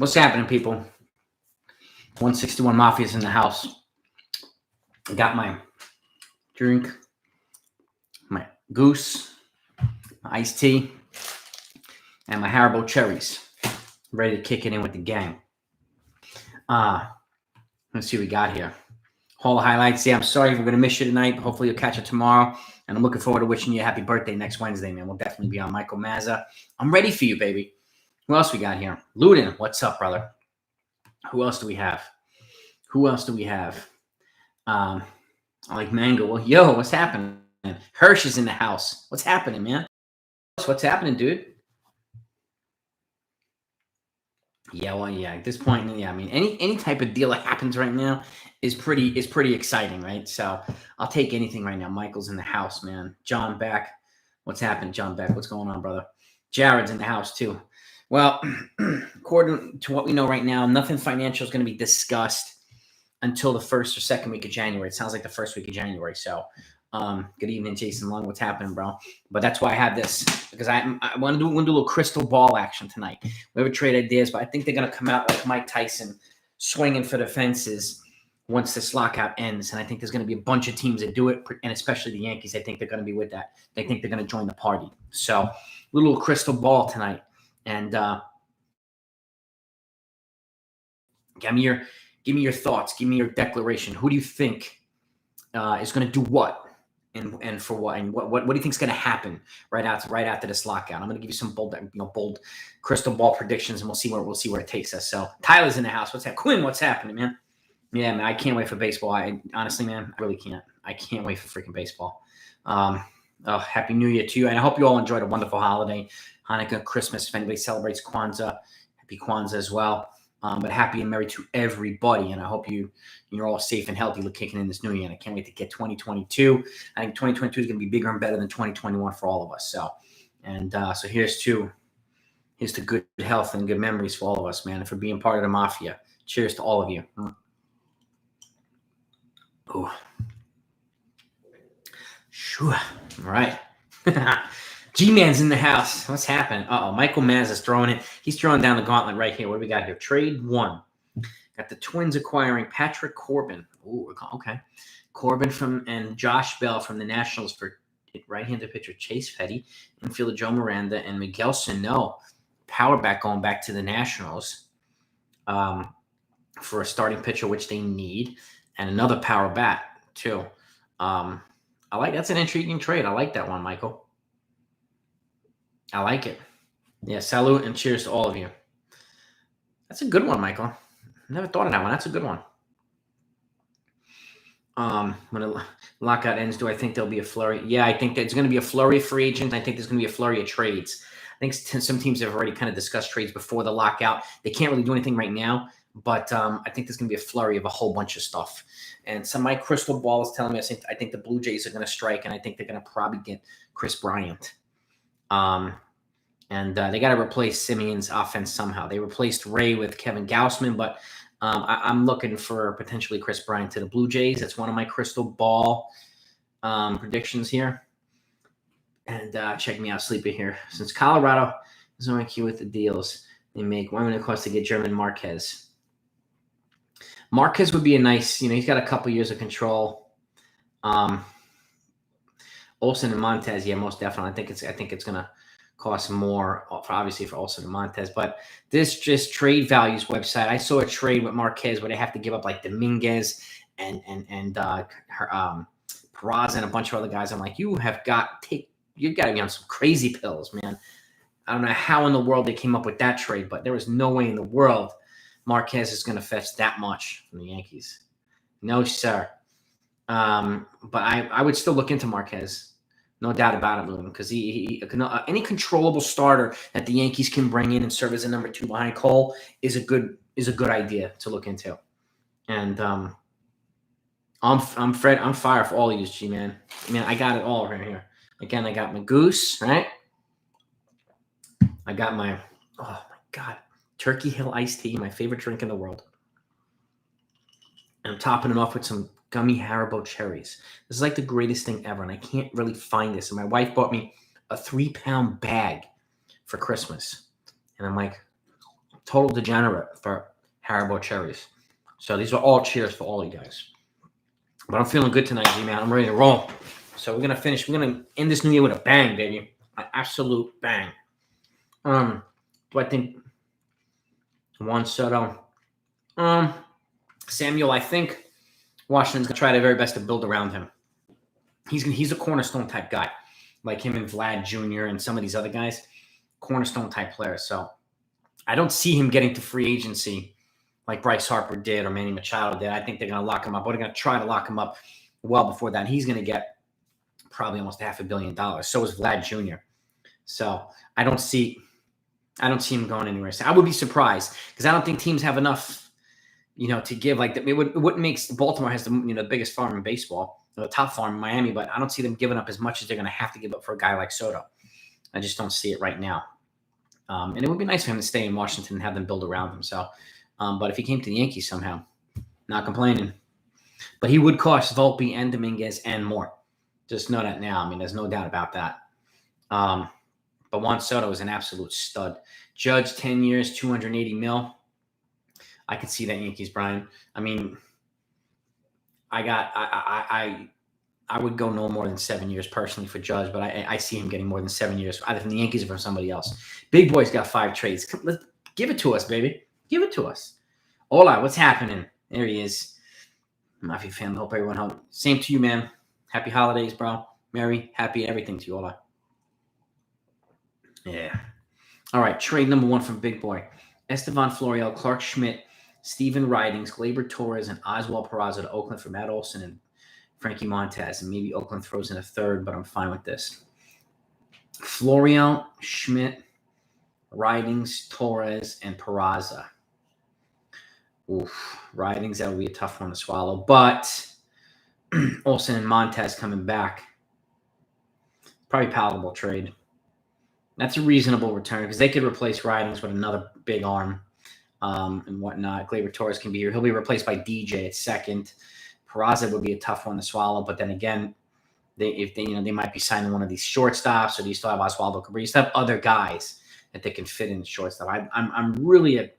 What's happening, people? 161 Mafia's in the house. I got my drink, my goose, my iced tea, and my Haribo cherries. Ready to kick it in with the gang. Let's see what we got here. Hall of highlights. Yeah, I'm sorry if we're going to miss you tonight. Hopefully you'll catch it tomorrow. And I'm looking forward to wishing you a happy birthday next Wednesday, man. We'll definitely be on Michael Mazza. I'm ready for you, baby. Who else we got here? Ludin, what's up, brother? Who else do we have? I like Mango. Well, yo, what's happening? Hirsch is in the house. What's happening, man? What's happening, dude? Yeah, well, yeah. At this point, yeah. I mean, any type of deal that happens right now is pretty exciting, right? So I'll take anything right now. Michael's in the house, man. John Beck, what's happening, John Beck? What's going on, brother? Jared's in the house too. Well, according to what we know right now, nothing financial is going to be discussed until the first or second week of January. It sounds like the first week of January. So, good evening, Jason Long. What's happening, bro? But that's why I have this, because I want to do a little crystal ball action tonight. We have a trade ideas, but I think they're going to come out like Mike Tyson, swinging for the fences once this lockout ends. And I think there's going to be a bunch of teams that do it, and especially the Yankees. I think they're going to be with that. They think they're going to join the party. So, little crystal ball tonight. And give me your thoughts. Give me your declaration. Who do you think is going to do what, and for what, and what do you think is going to happen right after this lockout? I'm going to give you some bold crystal ball predictions, and we'll see where it takes us. So Tyler's in the house. What's that? Quinn, what's happening, man? Yeah, man, I can't wait for baseball. I honestly, man, I really can't. I can't wait for freaking baseball. Happy New Year to you, and I hope you all enjoyed a wonderful holiday, Hanukkah, Christmas. If anybody celebrates Kwanzaa, happy Kwanzaa as well. But happy and merry to everybody, and I hope you're all safe and healthy kicking in this new year. And I can't wait to get 2022. I think 2022 is going to be bigger and better than 2021 for all of us. So here's to good health and good memories for all of us, man, and for being part of the mafia. Cheers to all of you. Oh, sure. All right. G-Man's in the house. What's happening? Michael Maz is throwing it. He's throwing down the gauntlet right here. What do we got here? Trade 1. Got the Twins acquiring Patrick Corbin. Ooh, okay. Corbin and Josh Bell from the Nationals for right-handed pitcher Chase Petty, infielder Joe Miranda, and Miguel Sano, power back going back to the Nationals for a starting pitcher, which they need, and another power bat too. That's an intriguing trade. I like that one, Michael. I like it. Yeah, salute and cheers to all of you. That's a good one, Michael. Never thought of that one. That's a good one. When the lockout ends, do I think there'll be a flurry? Yeah, I think there's going to be a flurry of free agents. I think there's going to be a flurry of trades. I think some teams have already kind of discussed trades before the lockout. They can't really do anything right now, but I think there's going to be a flurry of a whole bunch of stuff. And my crystal ball is telling me I think the Blue Jays are going to strike, and I think they're going to probably get Chris Bryant. And they got to replace Simeon's offense somehow. They replaced Ray with Kevin Gausman, but I'm looking for potentially Chris Bryant to the Blue Jays. That's one of my crystal ball predictions here. And check me out, Sleepy here. Since Colorado is on queue with the deals they make, what would it cost to get German Marquez? Marquez would be a nice, he's got a couple years of control. Olsen and Montez, yeah, most definitely. I think it's gonna cost more, obviously, for Olsen and Montez. But this just Trade Values website, I saw a trade with Marquez where they have to give up like Dominguez and Peraza and a bunch of other guys. I'm like, you've got to be on some crazy pills, man. I don't know how in the world they came up with that trade, but there was no way in the world Marquez is going to fetch that much from the Yankees. No, sir. But I would still look into Marquez. No doubt about it, because he any controllable starter that the Yankees can bring in and serve as a number 2 behind Cole is a good idea to look into. And I'm fire for all of you, G-Man. Man, I got it all right here. Again, I got my goose, right? I got my Turkey Hill iced tea, my favorite drink in the world. And I'm topping it off with some gummy Haribo cherries. This is like the greatest thing ever, and I can't really find this. And my wife bought me a 3-pound bag for Christmas. And I'm like, Total degenerate for Haribo cherries. So these are all cheers for all you guys. But I'm feeling good tonight, G-Man. I'm ready to roll. So we're going to finish. We're going to end this new year with a bang, baby. An absolute bang. Do I think Juan Soto? Samuel, I think Washington's going to try their very best to build around him. He's a cornerstone type guy, like him and Vlad Jr. and some of these other guys, cornerstone type players. So I don't see him getting to free agency like Bryce Harper did or Manny Machado did. I think they're going to lock him up. Or they're going to try to lock him up well before that. He's going to get probably almost $500 million. So is Vlad Jr. So I don't see him going anywhere. So I would be surprised because I don't think teams have enough, to give. Like it wouldn't make Baltimore has the biggest farm in baseball, the top farm in Miami, but I don't see them giving up as much as they're going to have to give up for a guy like Soto. I just don't see it right now. And it would be nice for him to stay in Washington and have them build around him. So, but if he came to the Yankees somehow, not complaining. But he would cost Volpe and Dominguez and more. Just know that now. I mean, there's no doubt about that. But Juan Soto is an absolute stud. Judge, 10 years, $280 million. I could see that, Yankees, Brian. I mean, I would go no more than 7 years personally for Judge, but I see him getting more than 7 years, either from the Yankees or from somebody else. Big Boy's got 5 trades. Let's give it to us, baby. Give it to us. Hola, what's happening? There he is. Mafia fan. Hope everyone home. Same to you, man. Happy holidays, bro. Merry, happy, everything to you, Hola. Yeah. All right, trade number 1 from Big Boy. Estevan Florial, Clark Schmidt, Steven Ridings, Gleyber Torres, and Oswald Peraza to Oakland for Matt Olson and Frankie Montez. And maybe Oakland throws in a third, but I'm fine with this. Florial, Schmidt, Ridings, Torres, and Peraza. Oof. Ridings, that would be a tough one to swallow. But Olson and Montez coming back. Probably palatable trade. That's a reasonable return because they could replace Ridings with another big arm and whatnot. Gleyber Torres can be here. He'll be replaced by DJ at second. Peraza would be a tough one to swallow, but then again, they might be signing one of these shortstops, or do you still have Oswaldo Cabrera? You still have other guys that they can fit in the shortstop. I'm really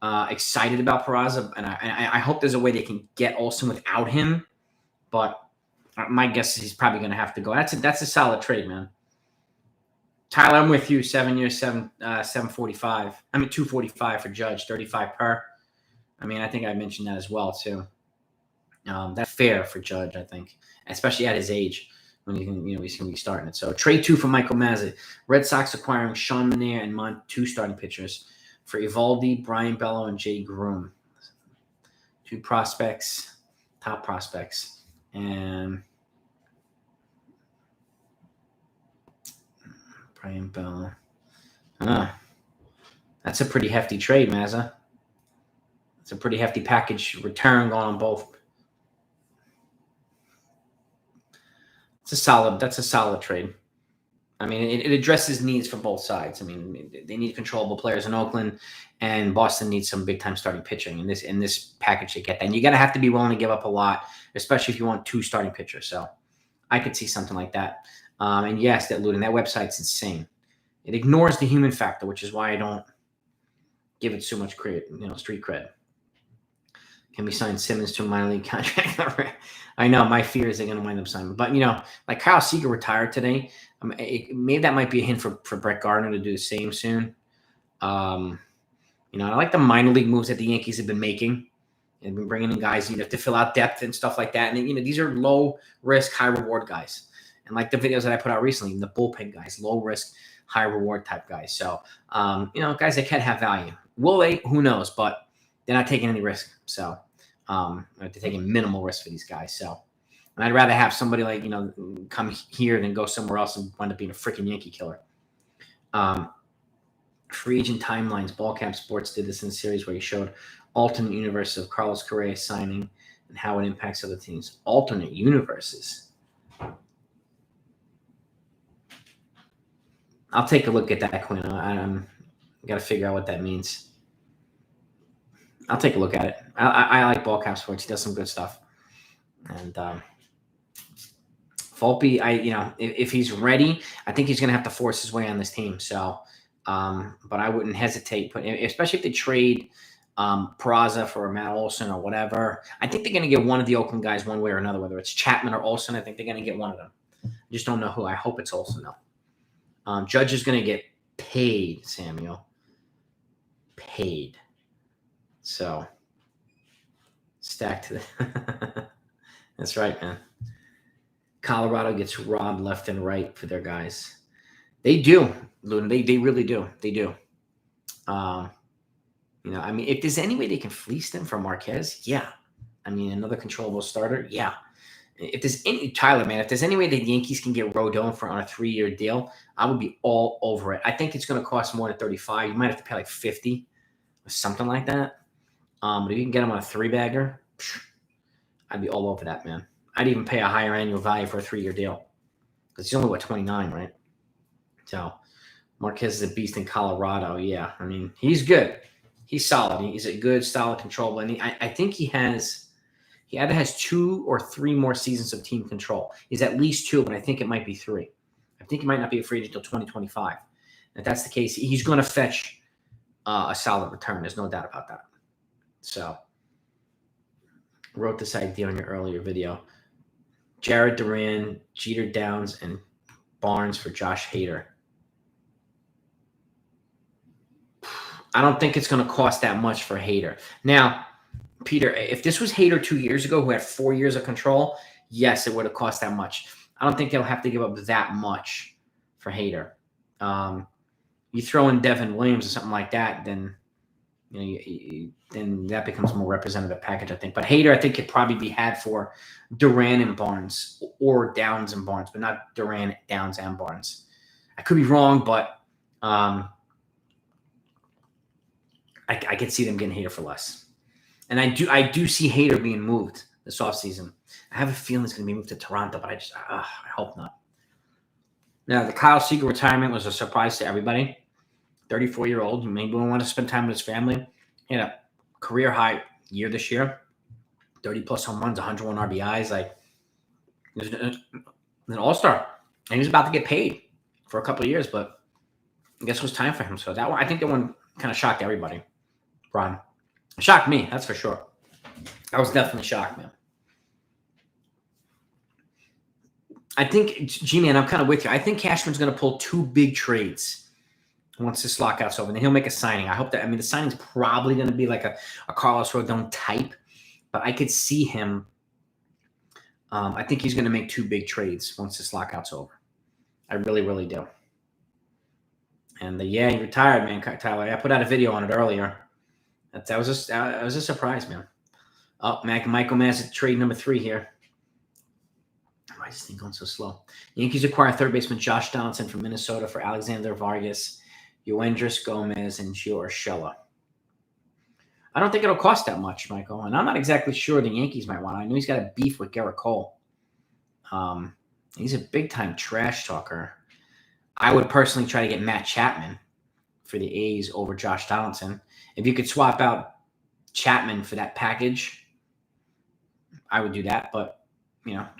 excited about Peraza, and I hope there's a way they can get Olsen without him. But my guess is he's probably going to have to go. That's a solid trade, man. Tyler, I'm with you. 7 years, 745. I mean, 245 for Judge, 35 per. I mean, I think I mentioned that as well too. That's fair for Judge, I think, especially at his age when he's going to be starting it. So trade 2 for Michael Mazza. Red Sox acquiring Sean Manaea and 2 starting pitchers for Evaldi, Brian Bello, and Jay Groom. 2 prospects, top prospects, and Brian Bello. That's a pretty hefty trade, Mazza. It's a pretty hefty package return going on both. That's a solid trade. I mean, it addresses needs for both sides. I mean, they need controllable players in Oakland, and Boston needs some big time starting pitching. In this package, they get that. And you gotta have to be willing to give up a lot, especially if you want 2 starting pitchers. So I could see something like that. And yes, that website's insane. It ignores the human factor, which is why I don't give it so much credit, street cred. Can we sign Simmons to a minor league contract? I know my fear is they're going to wind up signing. But, like Kyle Seager retired today. Maybe that might be a hint for Brett Gardner to do the same soon. I like the minor league moves that the Yankees have been making. They've been bringing in guys, to fill out depth and stuff like that. And, these are low risk, high reward guys. And like the videos that I put out recently, the bullpen guys, low risk, high reward type guys. So, guys that can have value. Will they? Who knows? But they're not taking any risk. So, they're taking minimal risk for these guys. So, and I'd rather have somebody like, come here than go somewhere else and wind up being a freaking Yankee killer. Free agent timelines. Ballcap Sports did this in a series where he showed alternate universes of Carlos Correa signing and how it impacts other teams. Alternate universes. I'll take a look at that, Quinn. I'm got to figure out what that means. I'll take a look at it. I like Ballcap Sports. He does some good stuff. And Volpe, if he's ready, I think he's going to have to force his way on this team. So But I wouldn't hesitate, especially if they trade Peraza for Matt Olson or whatever. I think they're going to get one of the Oakland guys one way or another, whether it's Chapman or Olson. I think they're going to get one of them. I just don't know who. I hope it's Olson, though. Judge is going to get paid, Samuel. Paid. So, stacked to the... That's right, man. Colorado gets robbed left and right for their guys. They do, Luna. They really do. They do. I mean, if there's any way they can fleece them for Marquez, yeah. I mean, another controllable starter, yeah. If there's any Tyler, man, if there's any way that the Yankees can get Rodon on a 3-year deal, I would be all over it. I think it's going to cost more than 35. You might have to pay like 50 or something like that. But if you can get him on a 3-bagger, I'd be all over that, man. I'd even pay a higher annual value for a 3-year deal because he's only 29, right? So Marquez is a beast in Colorado. Yeah, I mean, he's good. He's solid. He's a good, solid, controllable. And I think he either has 2 or 3 more seasons of team control. He's at least 2, but I think it might be 3. I think he might not be a free agent until 2025. If that's the case, he's going to fetch a solid return. There's no doubt about that. So, wrote this idea on your earlier video. Jared Duran, Jeter Downs, and Barnes for Josh Hader. I don't think it's going to cost that much for Hader. Now, Peter, if this was Hader 2 years ago who had 4 years of control, yes, it would have cost that much. I don't think they'll have to give up that much for Hader. You throw in Devin Williams or something like that, then then that becomes a more representative package, I think. But Hader, I think, could probably be had for Duran and Barnes or Downs and Barnes, but not Duran, Downs, and Barnes. I could be wrong, but I could see them getting Hader for less. And I do see Hader being moved this offseason. I have a feeling it's going to be moved to Toronto, but I hope not. Now, the Kyle Seager retirement was a surprise to everybody. 34-year-old, maybe won't want to spend time with his family. He had a career high year this year, 30-plus home runs, 101 RBIs. Like, he was an all-star, and he was about to get paid for a couple of years, but I guess it was time for him. So that one, I think that one kind of shocked everybody. Ron, it shocked me, that's for sure. I was definitely shocked, man. I think, G-Man, I'm kind of with you. I think Cashman's going to pull 2 big trades once this lockout's over. And then he'll make a signing. I hope that, the signing's probably going to be like a Carlos Rodon type, but I could see him. I think he's going to make 2 big trades once this lockout's over. I really, really do. And he retired, man, Tyler. I put out a video on it earlier. That was a surprise, man. Oh, Michael Maz, trade number 3 here. Why is this thing going so slow? Yankees acquire third baseman Josh Donaldson from Minnesota for Alexander Vargas, Yoendris Gomez, and Gio Urshela. I don't think it'll cost that much, Michael. And I'm not exactly sure the Yankees might want. I know he's got a beef with Garrett Cole. He's a big-time trash talker. I would personally try to get Matt Chapman for the A's over Josh Donaldson. If you could swap out Chapman for that package, I would do that. But,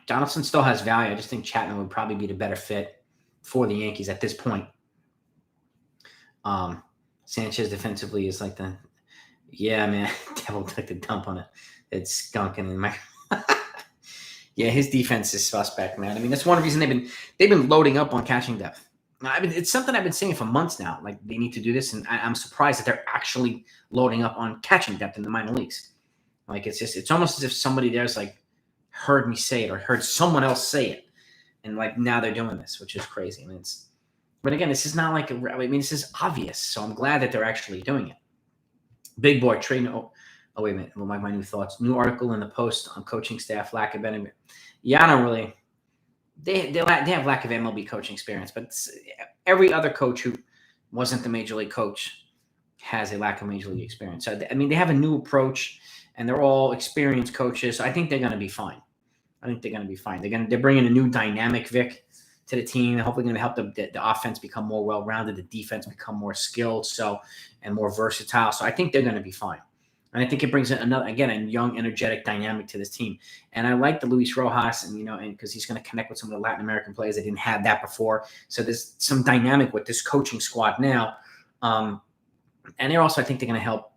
Donaldson still has value. I just think Chapman would probably be the better fit for the Yankees at this point. Sanchez defensively is like man, Devil took the dump on it. It's skunking in my yeah, his defense is suspect, man. That's one reason they've been loading up on catching depth. It's something I've been saying for months now. Like, they need to do this, and I'm surprised that they're actually loading up on catching depth in the minor leagues. Like, it's almost as if somebody there's like heard me say it or heard someone else say it, and like now they're doing this, which is crazy. But again, this is not like this is obvious. So I'm glad that they're actually doing it. Big boy trade. Oh, wait a minute. Well, my new thoughts. New article in the Post on coaching staff lack of benefit. Yeah, I don't really. They have lack of MLB coaching experience, but every other coach who wasn't the major league coach has a lack of major league experience. So they have a new approach, and they're all experienced coaches. So I think they're going to be fine. They're bringing a new dynamic Vic to the team. They're hopefully going to help the offense become more well-rounded, the defense become more skilled, and more versatile. So I think they're going to be fine. And I think it brings a young, energetic dynamic to this team. And I like the Luis Rojas, and because he's going to connect with some of the Latin American players that didn't have that before. So there's some dynamic with this coaching squad now And they're also, I think they're going to help.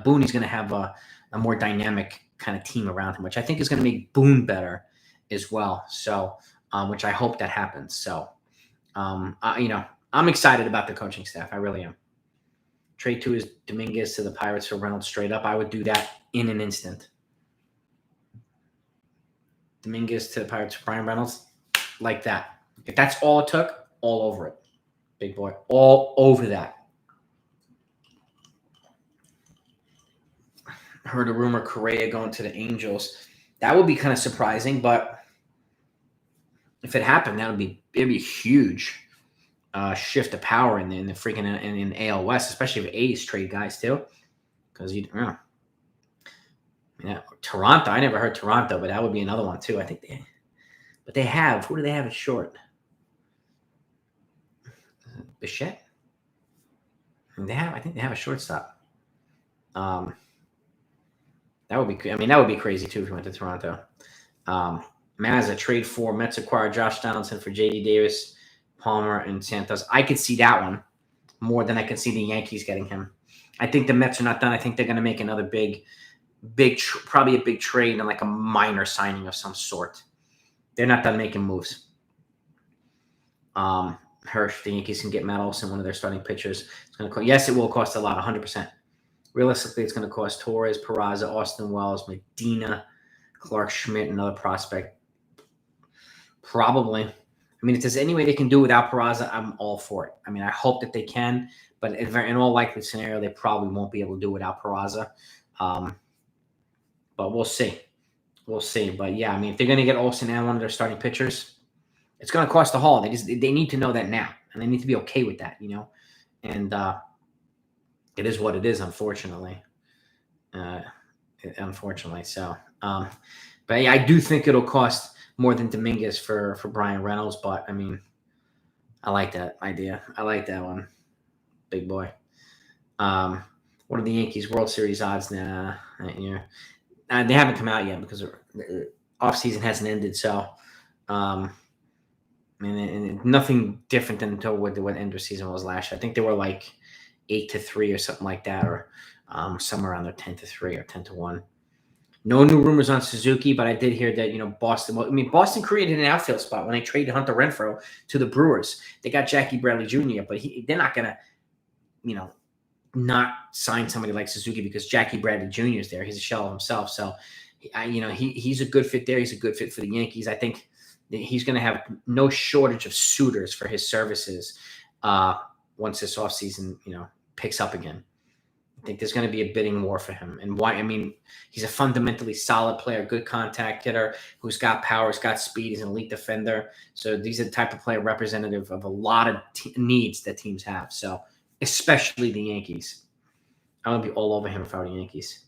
Booney's going to have a more dynamic kind of team around him, which I think is going to make Boone better as well. So, which I hope that happens. So, I'm excited about the coaching staff. I really am. Trade 2 is Dominguez to the Pirates for Reynolds straight up. I would do that in an instant. Dominguez to the Pirates for Brian Reynolds, like that. If that's all it took, all over it. Big boy, all over that. Heard a rumor Correa going to the Angels. That would be kind of surprising, but if it happened, it'd be a huge shift of power in the freaking in AL West, especially if A's trade guys too. Because Toronto. I never heard Toronto, but that would be another one too. I think who do they have at short? Bichette. I think they have a shortstop. That would be. I mean, that would be crazy too if we went to Toronto. Mazza trade for Mets acquire Josh Donaldson for J.D. Davis, Palmer, and Santos. I could see that one more than I could see the Yankees getting him. I think the Mets are not done. I think they're going to make another probably a big trade and like a minor signing of some sort. They're not done making moves. Hirsch, the Yankees can get Matt Olson, one of their starting pitchers. It's going to cost. Yes, it will cost a lot, 100%. Realistically, it's going to cost Torres, Peraza, Austin Wells, Medina, Clark Schmidt, another prospect. Probably. I mean, if there's any way they can do without Peraza, I'm all for it. I mean, I hope that they can, but in all likely scenario, they probably won't be able to do without Peraza. But we'll see. We'll see. But yeah, I mean, if they're going to get Olsen and one of their starting pitchers, it's going to cost a haul. They need to know that now, and they need to be okay with that, And it is what it is, unfortunately. So, but yeah, I do think it'll cost more than Dominguez for Brian Reynolds. But I mean, I like that idea. I like that one, big boy. What are the Yankees World Series odds now? They haven't come out yet because the offseason hasn't ended. So, and nothing different than what end of season was last year. I think they were like 8-3 or something like that, or somewhere around there 10-3 or 10-1. No new rumors on Suzuki, but I did hear that Boston. Well, I mean, Boston created an outfield spot when they traded Hunter Renfroe to the Brewers. They got Jackie Bradley Jr., but they're not gonna, not sign somebody like Suzuki because Jackie Bradley Jr. is there. He's a shell of himself. So, he's a good fit there. He's a good fit for the Yankees. I think he's going to have no shortage of suitors for his services once this offseason, picks up again. I think there's going to be a bidding war for him. And why? I mean, he's a fundamentally solid player, good contact hitter who's got power, he's got speed, he's an elite defender. So these are the type of player representative of a lot of needs that teams have. So especially the Yankees. I would be all over him if I were the Yankees.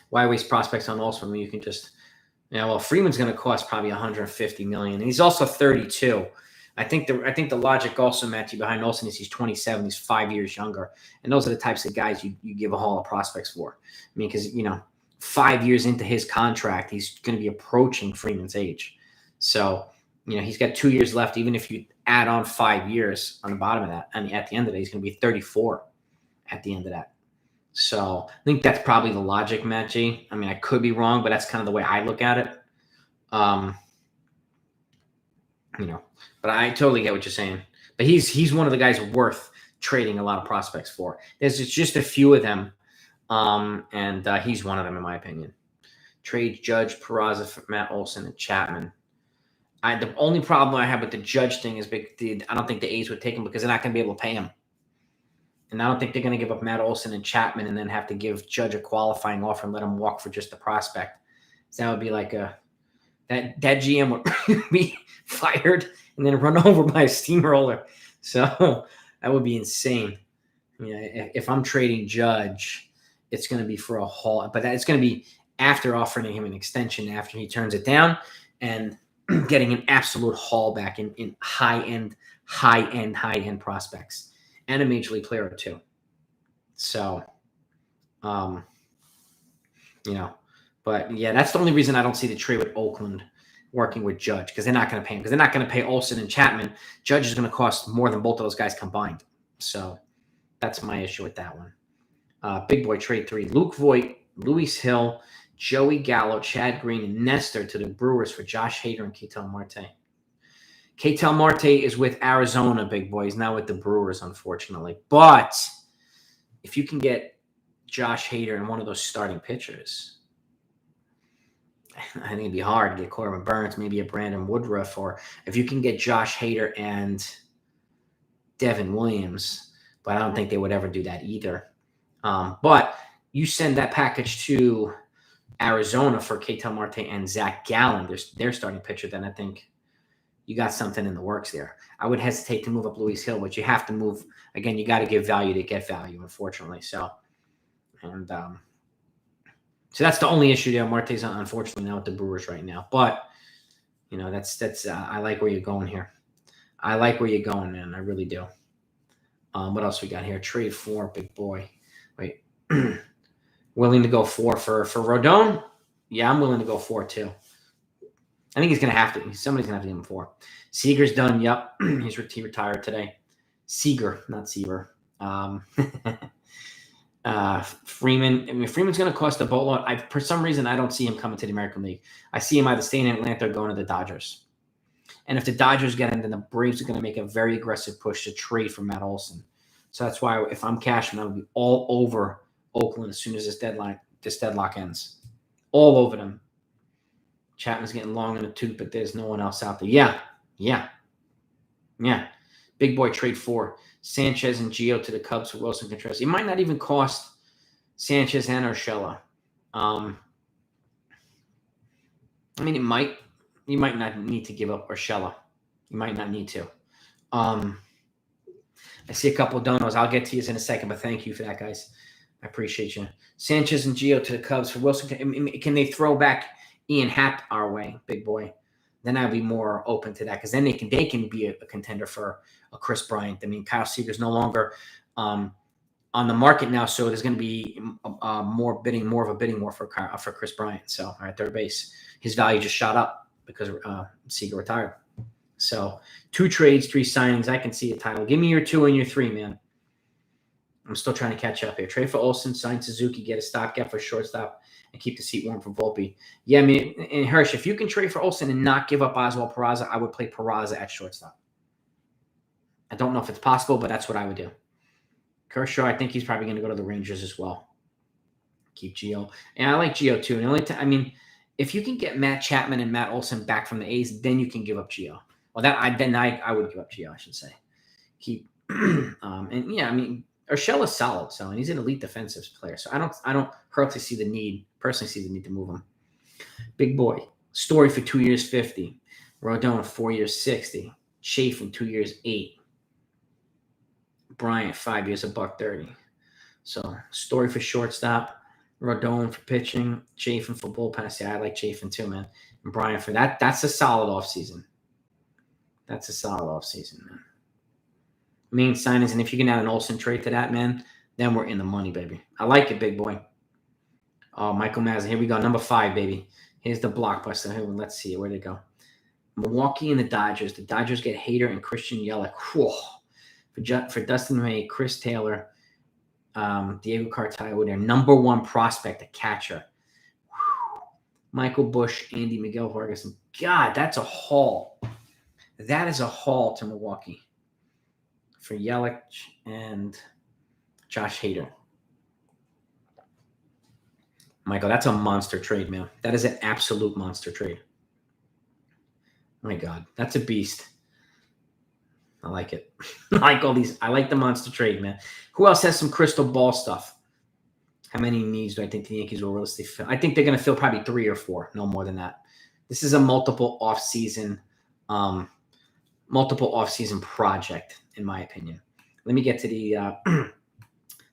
Why waste prospects on Olsen when you can just, Freeman's going to cost probably $150 million, and he's also 32. I think the logic also, Matthew, behind Olsen is he's 27. He's 5 years younger, and those are the types of guys you give a haul of prospects for. I mean, because 5 years into his contract, he's going to be approaching Freeman's age. So he's got 2 years left. Even if you add on 5 years on the bottom of that, and at the end of it, he's going to be 34 at the end of that. So I think that's probably the logic, Matt G. I mean, I could be wrong, but that's kind of the way I look at it. But I totally get what you're saying. But he's one of the guys worth trading a lot of prospects for. There's just a few of them, and he's one of them in my opinion. Trade Judge, Peraza, for Matt Olson, and Chapman. The only problem I have with the Judge thing is I don't think the A's would take him because they're not going to be able to pay him. And I don't think they're going to give up Matt Olson and Chapman and then have to give Judge a qualifying offer and let him walk for just the prospect. So that would be like that GM would be fired and then run over by a steamroller. So that would be insane. If I'm trading Judge, it's going to be for a haul, but it's going to be after offering him an extension after he turns it down and getting an absolute haul back in high-end prospects. And a major league player or two. So, but yeah, that's the only reason I don't see the trade with Oakland working with Judge, because they're not going to pay him, because they're not going to pay Olsen and Chapman. Judge is going to cost more than both of those guys combined. So that's my issue with that one. Big boy trade 3. Luke Voigt, Luis Hill, Joey Gallo, Chad Green, and Nestor to the Brewers for Josh Hader and Ketel Marte. Ketel Marte is with Arizona, big boy. He's not with the Brewers, unfortunately. But if you can get Josh Hader and one of those starting pitchers, I think it'd be hard to get Corbin Burns, maybe a Brandon Woodruff, or if you can get Josh Hader and Devin Williams, but I don't think they would ever do that either. But you send that package to Arizona for Ketel Marte and Zach Gallen, their starting pitcher, then I think you got something in the works there. I would hesitate to move up Luis Hill, but you have to move. Again, you got to give value to get value, unfortunately. So that's the only issue there. Marte's unfortunately now with the Brewers right now. But, that's I like where you're going here. I like where you're going, man. I really do. What else we got here? Trade 4, big boy. Wait. Willing to go 4 for Rodon? Yeah, I'm willing to go 4 too. I think he's going to have to. Somebody's going to have to give him 4. Seager's done. Yep. He retired today. Seager, not Seaver. Freeman. I mean, Freeman's going to cost a boatload. For some reason, I don't see him coming to the American League. I see him either staying in Atlanta or going to the Dodgers. And if the Dodgers get him, then the Braves are going to make a very aggressive push to trade for Matt Olson. So that's why if I'm cashing, I would be all over Oakland as soon as this deadlock ends. All over them. Chapman's getting long in the tooth, but there's no one else out there. Yeah. Big boy trade 4. Sanchez and Gio to the Cubs for Wilson Contreras. It might not even cost Sanchez and Urshela. I mean, it might. You might not need to give up Urshela. You might not need to. I see a couple of donos. I'll get to you in a second, but thank you for that, guys. I appreciate you. Sanchez and Gio to the Cubs for Wilson. Can they throw back Ian Happ our way, big boy? Then I'd be more open to that because then they can be a contender for a Chris Bryant. I mean, Kyle Seager's no longer on the market now, so there's going to be more of a bidding war for Chris Bryant. So at third base, his value just shot up because Seager retired. So 2 trades, 3 signings. I can see a title. Give me your 2 and your 3, man. I'm still trying to catch up here. Trade for Olsen, sign Suzuki, get a stopgap for shortstop, and keep the seat warm for Volpe. Yeah, I mean, and Hirsch, if you can trade for Olsen and not give up Oswald Peraza, I would play Peraza at shortstop. I don't know if it's possible, but that's what I would do. Kershaw, I think he's probably going to go to the Rangers as well. Keep Gio. And I like Gio too. And the only time, I mean, if you can get Matt Chapman and Matt Olson back from the A's, then you can give up Gio. Well, I would give up Gio, I should say. Keep and yeah, I mean, Urshela is solid, so and he's an elite defensive player. So I don't personally see the need to move him. Big boy. Story for 2 years, 50. Rodon 4 years, 60. Chafin 2 years, 8. Bryant 5 years, $130. So Story for shortstop. Rodon for pitching. Chafin for bullpen. Yeah, I like Chafin too, man. And Bryant for that. That's a solid offseason. Man. Main signings, and if you can add an Olsen trade to that, man, then we're in the money, baby. I like it, big boy. Oh, Michael Mazza. Here we go. Number 5, baby. Here's the blockbuster. Here, let's see. Where'd it go? Milwaukee and the Dodgers. The Dodgers get Hader and Christian Yelich. Whoa. For Dustin May, Chris Taylor, Diego Cartaya with their number 1 prospect, a catcher. Whew. Michael Busch, Andy Miguel Vargas. God, that's a haul. That is a haul to Milwaukee for Yelich and Josh Hader. Michael, that's a monster trade, man. That is an absolute monster trade. My God, that's a beast. I like it. I like all these. I like the monster trade, man. Who else has some crystal ball stuff? How many needs do I think the Yankees will realistically fill? I think they're going to fill probably 3 or 4, no more than that. This is a multiple offseason project, in my opinion. Let me get to the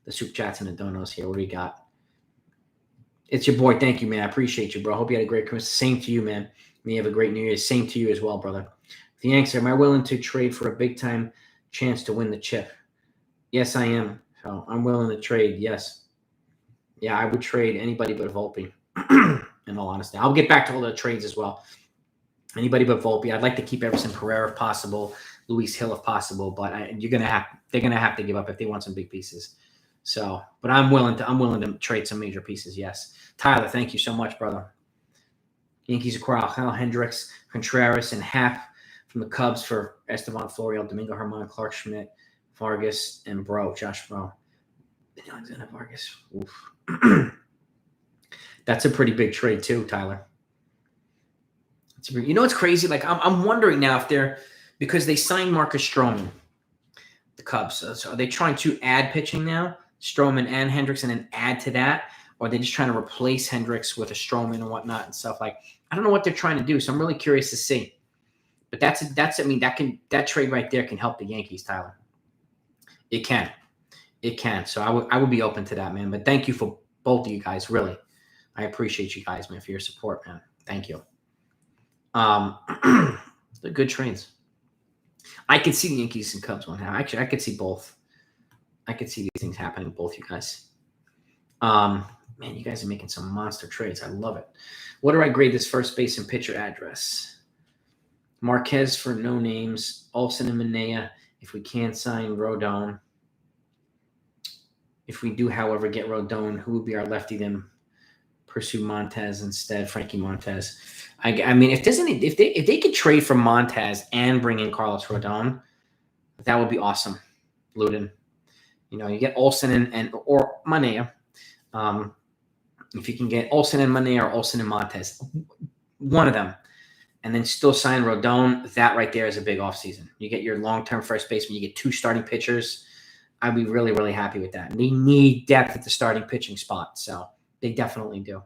soup chats and the donos here. What do we got? It's your boy. Thank you, man. I appreciate you, bro. Hope you had a great Christmas. Same to you, man. May you have a great New Year. Same to you as well, brother. The Yanks, am I willing to trade for a big-time chance to win the chip? Yes, I am. So I'm willing to trade, yes. Yeah, I would trade anybody but Volpe, in all honesty. I'll get back to all the trades as well. Anybody but Volpe. I'd like to keep Everson Pereira if possible. Luis Hill if possible, but they're gonna have to give up if they want some big pieces. So, but I'm willing to trade some major pieces. Yes, Tyler, thank you so much, brother. Yankees acquire Kyle Hendricks, Contreras, and Happ from the Cubs for Esteban Florial, Domingo Germán, Clark Schmidt, Vargas, and Josh Bro. Alexander Vargas. Oof. That's a pretty big trade too, Tyler. You know what's crazy? Like I'm wondering now if they're, because they signed Marcus Stroman, the Cubs. So are they trying to add pitching now, Stroman and Hendricks, and then add to that, or are they just trying to replace Hendricks with a Stroman and whatnot and stuff? Like I don't know what they're trying to do, so I'm really curious to see. But that trade right there can help the Yankees, Tyler. It can. So I would be open to that, man. But thank you for both of you guys, really. I appreciate you guys, man, for your support, man. Thank you. They're good trades. I could see the Yankees and Cubs one now. Actually, I could see both. I could see these things happening, both you guys. Man, you guys are making some monster trades. I love it. What do I grade this first base and pitcher address? Marquez for no names. Olsen and Manea. If we can't sign Rodon. If we do, however, get Rodon, who would be our lefty then? Pursue Montez instead, Frankie Montez. I mean, if they could trade for Montez and bring in Carlos Rodon, that would be awesome. Luden, you get Olsen or Manea. If you can get Olsen and Manea or Olsen and Montez, one of them, and then still sign Rodon, that right there is a big offseason. You get your long-term first baseman, you get 2 starting pitchers. I'd be really, really happy with that. And they need depth at the starting pitching spot, so they definitely do.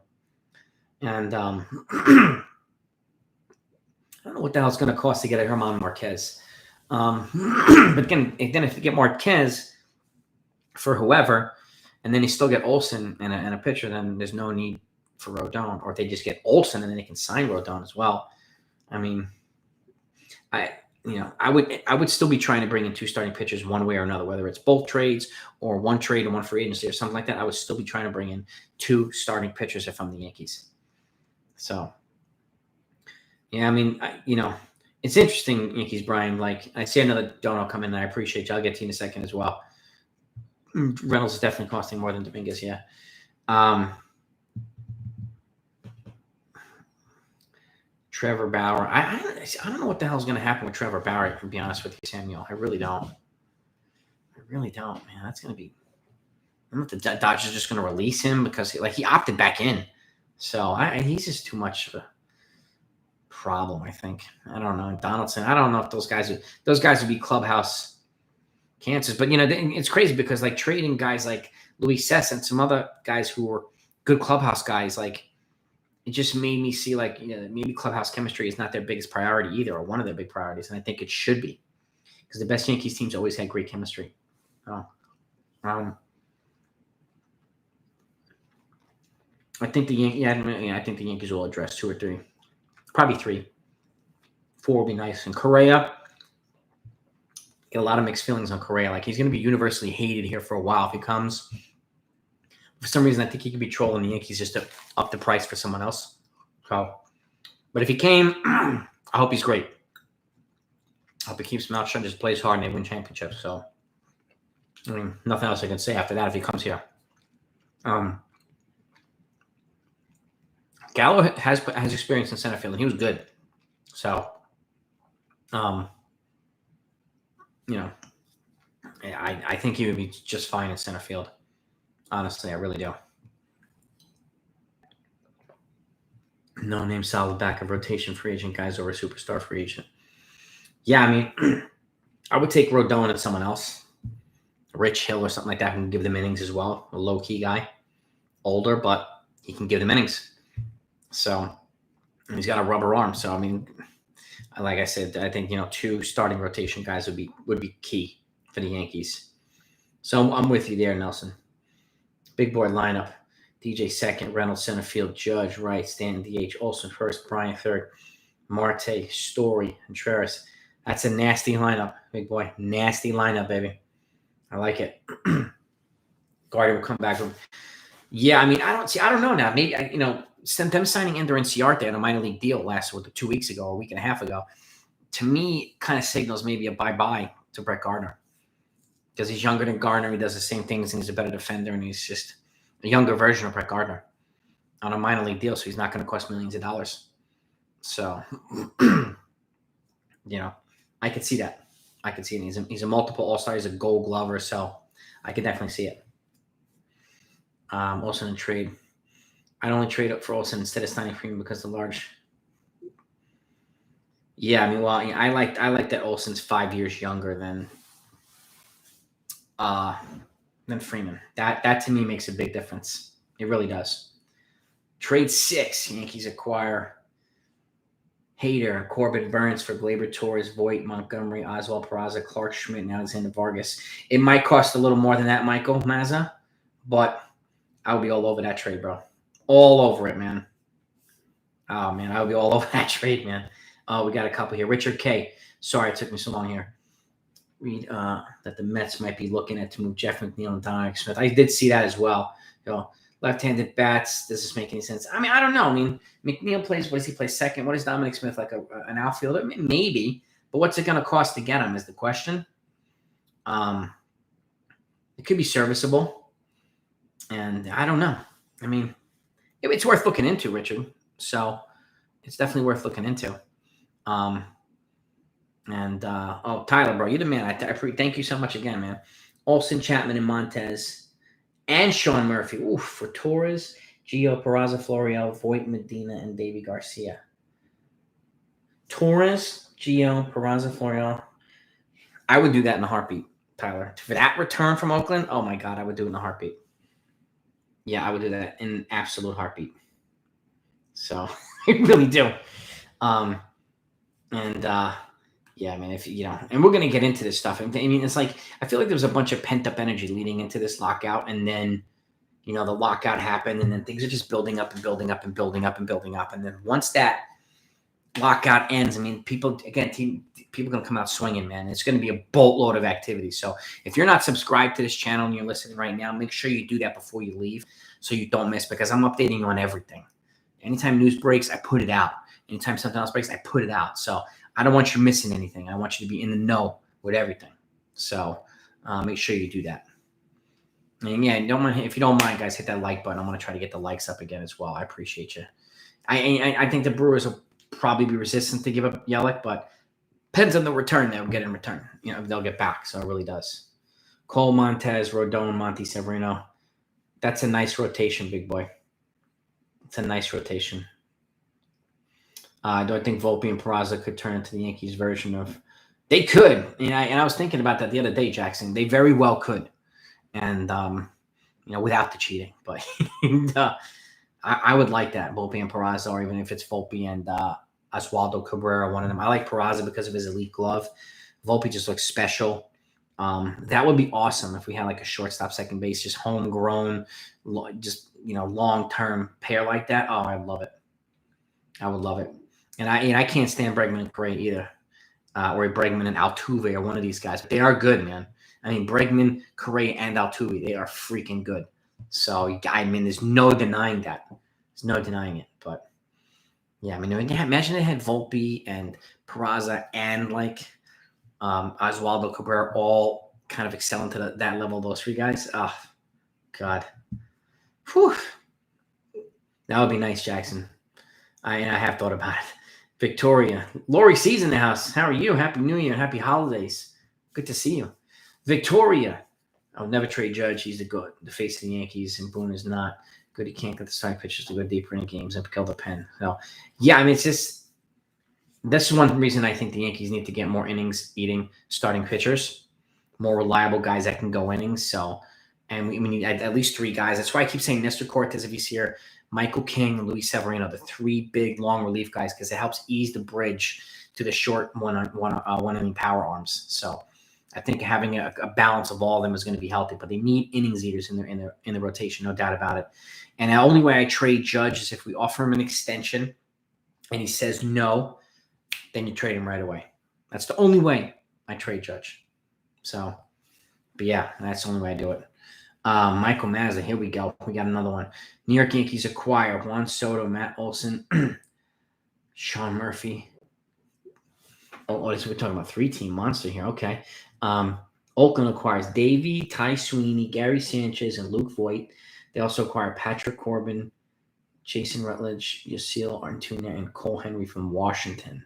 And I don't know what the hell it's going to cost to get a Germán Marquez. But again, if you get Marquez for whoever, and then you still get Olsen and a pitcher, then there's no need for Rodon. Or if they just get Olsen and then they can sign Rodon as well. I mean, I would still be trying to bring in 2 starting pitchers one way or another, whether it's both trades or one trade and one free agency or something like that. I would still be trying to bring in 2 starting pitchers if I'm the Yankees. So, yeah, I mean, it's interesting, Yankees, Brian. Like, I see another dono come in, and I appreciate you. I'll get to you in a second as well. Reynolds is definitely costing more than Dominguez, yeah. Trevor Bauer. I don't know what the hell is going to happen with Trevor Bauer, to be honest with you, Samuel. I really don't, man. That's going to be – I don't know if the Dodgers are just going to release him because he opted back in. So he's just too much of a problem, I think. I don't know. Donaldson, I don't know if those guys would be clubhouse cancers. But, it's crazy because, like, trading guys like Luis Cessa and some other guys who were good clubhouse guys, like, it just made me see, like, maybe clubhouse chemistry is not their biggest priority either, or one of their big priorities, and I think it should be because the best Yankees teams always had great chemistry. I think the Yankees will address 2 or 3, probably 3. 4 will be nice. And Correa, get a lot of mixed feelings on Correa. Like, he's going to be universally hated here for a while if he comes. For some reason, I think he could be trolling the Yankees just to up the price for someone else. So, but if he came, I hope he's great. I hope he keeps his mouth shut, just plays hard, and they win championships. So, I mean, nothing else I can say after that if he comes here. Gallo has experience in center field, and he was good. So, I think he would be just fine in center field. Honestly, I really do. No name solid backup rotation free agent guys over superstar free agent. Yeah, I mean, I would take Rodon and someone else. Rich Hill or something like that who can give them innings as well. A low-key guy. Older, but he can give them innings. So, and he's got a rubber arm. So, I mean, like I said, I think, 2 starting rotation guys would be key for the Yankees. So, I'm with you there, Nelson. Big board lineup. DJ second, Reynolds center field, Judge right, Stanton DH, Olsen first, Bryant third, Marte, Story, Contreras. That's a nasty lineup, big boy. Nasty lineup, baby. I like it. Guardia will come back from. Yeah, I mean, I don't know now. Maybe them signing Ender Inciarte on a minor league deal last 2 weeks ago, a week and a half ago, to me, kind of signals maybe a bye-bye to Brett Gardner. Because he's younger than Gardner. He does the same things, and he's a better defender, and he's just a younger version of Brett Gardner on a minor league deal, so he's not going to cost millions of dollars. So, I could see that. I could see it. He's a multiple All-Star. He's a Gold Glover, so I could definitely see it. Olsen in trade. I'd only trade up for Olsen instead of signing Freeman because the large. Yeah, I like that Olsen's 5 years younger than Freeman. That to me makes a big difference. It really does. Trade 6. Yankees acquire Hader, Corbett Burns for Gleyber Torres, Voit, Montgomery, Oswald Peraza, Clark Schmidt, and Alexander Vargas. It might cost a little more than that, Michael Mazza, but I would be all over that trade, bro. All over it, man. Oh, man, I would be all over that trade, man. We got a couple here. Richard K. Sorry it took me so long here. Read that the Mets might be looking at to move Jeff McNeil and Dominic Smith. I did see that as well. Left-handed bats. Does this make any sense? I don't know. McNeil plays. What does he play second? What is Dominic Smith, like an outfielder? Maybe, but what's it going to cost to get him is the question. It could be serviceable, and I don't know. It's worth looking into, Richard. So it's definitely worth looking into. Tyler, bro, you're the man. I thank you so much again, man. Olsen, Chapman, and Montez, and Sean Murphy. Oof, for Torres, Gio, Peraza, Florial, Voit, Medina, and Davy Garcia. Torres, Gio, Peraza, Florial. I would do that in a heartbeat, Tyler. For that return from Oakland, oh my God, I would do it in a heartbeat. Yeah, I would do that in an absolute heartbeat. So I really do. If and we're gonna get into this stuff. It's like I feel like there was a bunch of pent up energy leading into this lockout, and then the lockout happened, and then things are just building up and building up and building up and building up, and then once that lockout ends, people are gonna come out swinging, man. It's gonna be a boatload of activity. So if you're not subscribed to this channel and you're listening right now, make sure you do that before you leave, so you don't miss, because I'm updating you on everything. Anytime news breaks, I put it out. Anytime something else breaks, I put it out. So I don't want you missing anything. I want you to be in the know with everything. So make sure you do that. And yeah, if you don't mind, guys, hit that like button. I'm going to try to get the likes up again as well. I appreciate you. I think the Brewers will probably be resistant to give up Yelich, but depends on the return they'll get in return. They'll get back. So it really does. Cole, Montez, Rodon, Monty Severino. That's a nice rotation, big boy. It's a nice rotation. Do I think Volpe and Peraza could turn into the Yankees version of? They could, and I was thinking about that the other day, Jackson. They very well could, and without the cheating. But I would like that, Volpe and Peraza, or even if it's Volpe and Oswaldo Cabrera, one of them. I like Peraza because of his elite glove. Volpe just looks special. That would be awesome if we had like a shortstop, second base, just homegrown, just long-term pair like that. Oh, I'd love it. I would love it. And I can't stand Bregman and Correa either, or Bregman and Altuve, or one of these guys. But they are good, man. Bregman, Correa, and Altuve, they are freaking good. So there's no denying that. There's no denying it. But yeah, imagine they had Volpe and Peraza and Oswaldo Cabrera all kind of excelling to that level. Those three guys. Oh, God. Whew. That would be nice, Jackson. I have thought about it. Victoria. Lori C's in the house. How are you? Happy New Year. Happy holidays. Good to see you. Victoria. I'll never trade Judge. He's the face of the Yankees, and Boone is not good. He can't get the side pitches to go deeper in games and kill the pen. So, yeah, it's just that's one reason I think the Yankees need to get more innings-eating starting pitchers, more reliable guys that can go innings. So, and we need at least three guys. That's why I keep saying Nestor Cortez, if he's here, Michael King, and Luis Severino, the three big, long relief guys, because it helps ease the bridge to the short one-inning power arms. So I think having a balance of all of them is going to be healthy, but they need innings eaters in the rotation, no doubt about it. And the only way I trade Judge is if we offer him an extension and he says no, then you trade him right away. That's the only way I trade Judge. So, but yeah, that's the only way I do it. Michael Mazza, here we go. We got another one. New York Yankees acquire Juan Soto, Matt Olson, Sean Murphy. Oh, so we're talking about 3-team monster here. Okay. Oakland acquires Davey, Ty Sweeney, Gary Sanchez, and Luke Voigt. They also acquire Patrick Corbin, Jason Rutledge, Yasiel Antuna, and Cole Henry from Washington.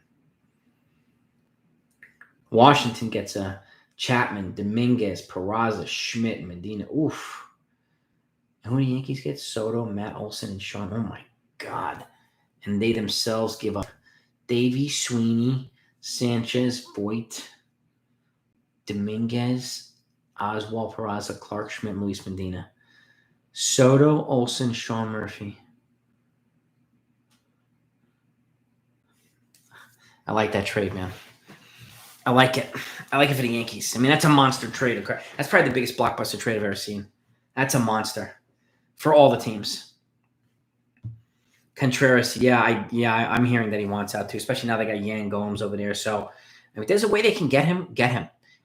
Washington gets a Chapman, Dominguez, Peraza, Schmidt, Medina. Oof. And who do the Yankees get? Soto, Matt Olson, and Sean. Oh, my God. And they themselves give up Davey, Sweeney, Sanchez, Voigt, Dominguez, Oswald, Peraza, Clark, Schmidt, Luis Medina. Soto, Olson, Sean Murphy. I like that trade, man. I like it. I like it for the Yankees. I mean, that's a monster trade. That's probably the biggest blockbuster trade I've ever seen. That's a monster for all the teams. Contreras, I'm hearing that he wants out too, especially now they got Yan Gomes over there. So, I mean, there's a way they can get him.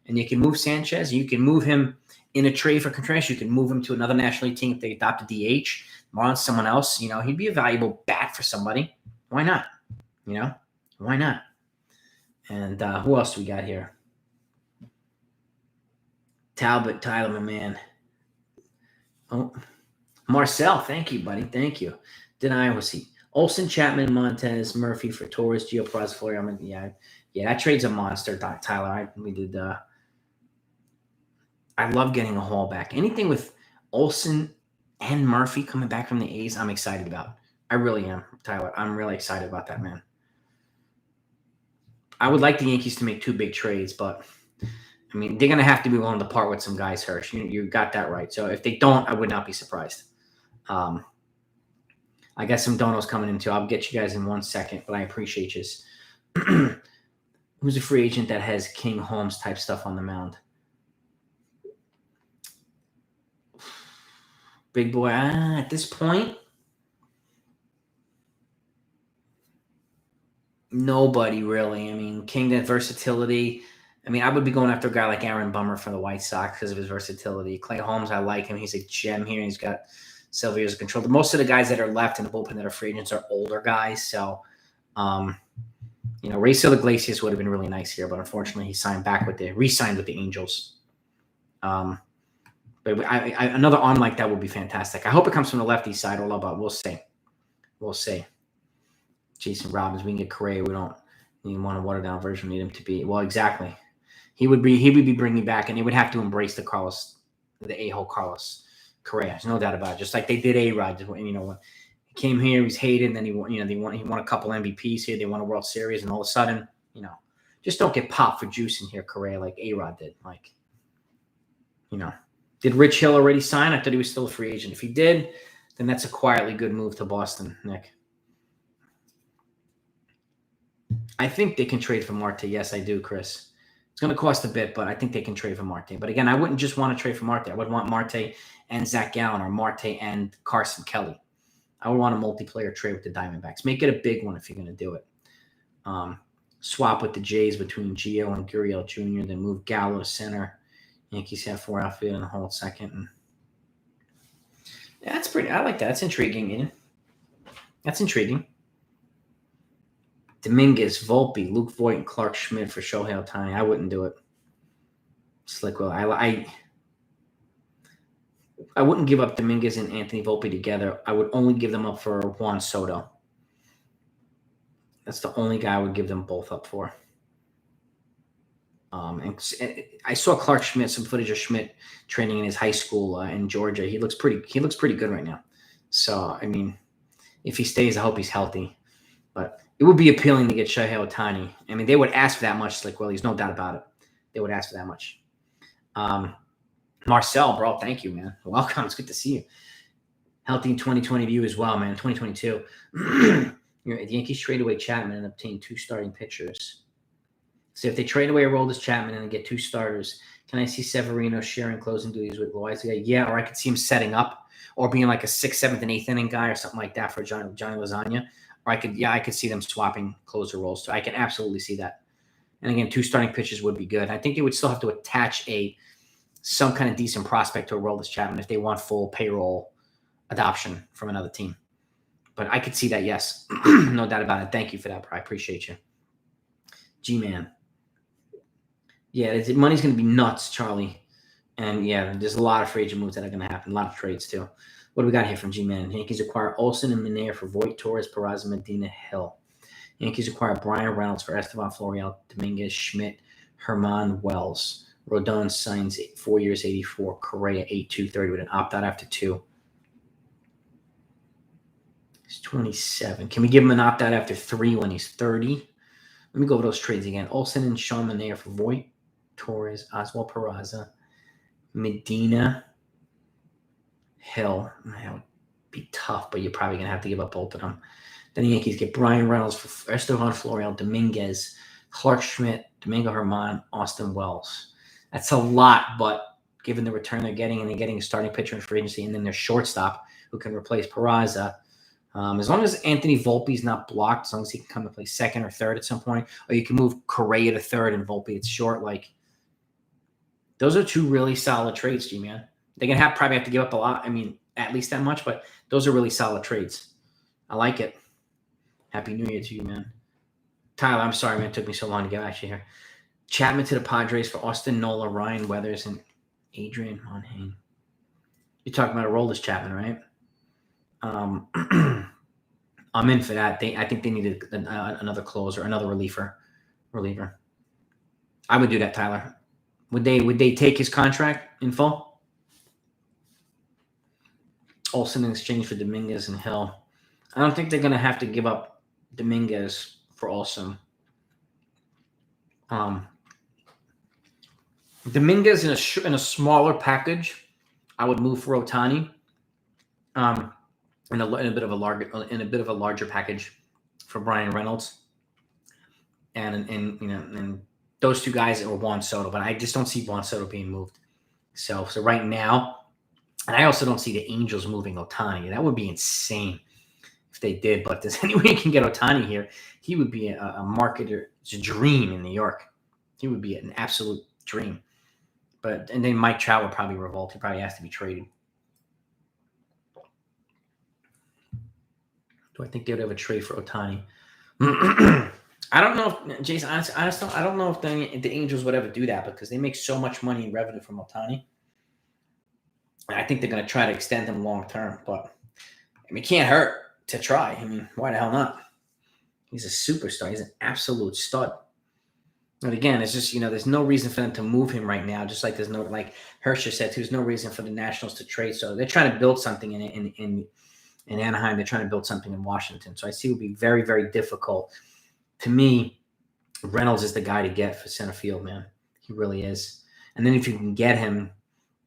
And you can move Sanchez. You can move him in a trade for Contreras. You can move him to another National League team if they adopt a DH. Marlins, someone else. He'd be a valuable bat for somebody. Why not? Why not? And who else do we got here? Talbot, Tyler, my man. Oh, Marcel, thank you, buddy. Thank you. Then I will see. Olsen, Chapman, Montez, Murphy for Torres, Gio Perez, Fleury. Yeah, that trade's a monster, Tyler. I love getting a haul back. Anything with Olsen and Murphy coming back from the A's, I'm excited about. I really am, Tyler. I'm really excited about that, man. I would like the Yankees to make 2 big trades, but I mean, they're going to have to be willing to part with some guys, Hirsch. You got that right. So if they don't, I would not be surprised. I got some donos coming in too. I'll get you guys in 1 second, but I appreciate you. Who's a free agent that has King Holmes type stuff on the mound? Big boy. At this point, nobody really. I mean, King, that versatility. I mean, I would be going after a guy like Aaron Bummer for the White Sox because of his versatility. Clay Holmes, I like him. He's a gem here. He's got several years of control. Most of the guys that are left in the bullpen that are free agents are older guys. So, Raycel Iglesias would have been really nice here, but unfortunately, he re-signed with the Angels. But another arm like that would be fantastic. I hope it comes from the lefty side, but we'll see. We'll see. Jason Robbins, we can get Correa. We don't want a watered down version. We need him to be exactly. He would be bringing back, and they would have to embrace the a-hole Carlos Correa. There's no doubt about it. Just like they did A-Rod. When he came here, he was hated, and then he won a couple MVPs here. They won a World Series, and all of a sudden, just don't get popped for juicing here, Correa, like A-Rod did. Did Rich Hill already sign? I thought he was still a free agent. If he did, then that's a quietly good move to Boston, Nick. I think they can trade for Marte. Yes, I do, Chris. It's going to cost a bit, but I think they can trade for Marte. But again, I wouldn't just want to trade for Marte. I would want Marte and Zach Gallen or Marte and Carson Kelly. I would want a multiplayer trade with the Diamondbacks. Make it a big one if you're going to do it. Swap with the Jays between Gio and Gurriel Jr., then move Gallo to center. Yankees have 4 outfield and hold second. That's pretty. I like that. That's intriguing, Ian. That's intriguing. Dominguez, Volpe, Luke Voigt, and Clark Schmidt for Shohei Ohtani. I wouldn't do it. Slick will. I wouldn't give up Dominguez and Anthony Volpe together. I would only give them up for Juan Soto. That's the only guy I would give them both up for. And I saw Clark Schmidt, some footage of Schmidt training in his high school in Georgia. He looks pretty good right now. So, I mean, if he stays, I hope he's healthy. But it would be appealing to get Shohei Ohtani. I mean, they would ask for that much, Slick Willie's no doubt about it. They would ask for that much. Marcel, bro, thank you, man. Welcome. It's good to see you. Healthy in 2020 view as well, man. 2022. The Yankees trade away Chapman and obtain 2 starting pitchers. So if they trade away Aroldis Chapman and get 2 starters, can I see Severino sharing closing duties with Loaiza? Yeah, or I could see him setting up or being like a 6th, 7th, and 8th inning guy or something like that for Johnny Lasagna. Or I could see them swapping closer roles. So I can absolutely see that. And again, 2 starting pitchers would be good. I think they would still have to attach some kind of decent prospect to Aroldis Chapman if they want full payroll adoption from another team. But I could see that, yes. No doubt about it. Thank you for that, bro. I appreciate you. G-Man. Yeah, money's going to be nuts, Charlie. And yeah, there's a lot of free agent moves that are going to happen. A lot of trades too. What do we got here from G-Man? Yankees acquire Olsen and Menair for Voit, Torres, Peraza, Medina, Hill. Yankees acquire Brian Reynolds for Esteban Florial, Dominguez, Schmidt, Herman, Wells. Rodon signs 4 years, 84. Correa, 8-2-30 with an opt-out after 2. He's 27. Can we give him an opt-out after 3 when he's 30? Let me go over those trades again. Olsen and Sean Menair for Voit, Torres, Oswald Peraza, Medina, Hill. That would be tough, but you're probably going to have to give up both of them. Then the Yankees get Brian Reynolds for Esteban Florial, Dominguez, Clark Schmidt, Domingo Herman, Austin Wells. That's a lot, but given the return they're getting, and they're getting a starting pitcher in free agency, and then their shortstop who can replace Peraza, as long as Anthony Volpe's not blocked, as long as he can come and play second or third at some point, or you can move Correa to third and Volpe it's short, those are 2 really solid trades, G-Man. They're going to probably have to give up a lot. I mean, at least that much, but those are really solid trades. I like it. Happy New Year to you, man. Tyler, I'm sorry, man. It took me so long to get back to you here. Chapman to the Padres for Austin Nola, Ryan Weathers, and Adrian Monhain. You're talking about Aroldis Chapman, right? I'm in for that. I think they needed another closer, another reliever. I would do that, Tyler. Would they take his contract in full? Olsen in exchange for Dominguez and Hill. I don't think they're going to have to give up Dominguez for Olsen. Dominguez in a smaller package, I would move for Ohtani. In a bit of a larger package for Brian Reynolds, and those 2 guys or Juan Soto, but I just don't see Juan Soto being moved. So right now, and I also don't see the Angels moving Ohtani. That would be insane if they did. But there's any way you can get Ohtani here, he would be a marketer's dream in New York. He would be an absolute dream. And then Mike Trout would probably revolt. He probably has to be traded. Do I think they would have a trade for Ohtani? I don't know if, Jason, honestly, I don't know if the Angels would ever do that because they make so much money in revenue from Ohtani. And I think they're going to try to extend him long term. But, I mean, it can't hurt to try. I mean, why the hell not? He's a superstar. He's an absolute stud. And again, it's just, there's no reason for them to move him right now. Just like there's no, like Hersher said, there's no reason for the Nationals to trade. So they're trying to build something in Anaheim. They're trying to build something in Washington. So I see it would be very, very difficult. To me, Reynolds is the guy to get for center field, man. He really is. And then if you can get him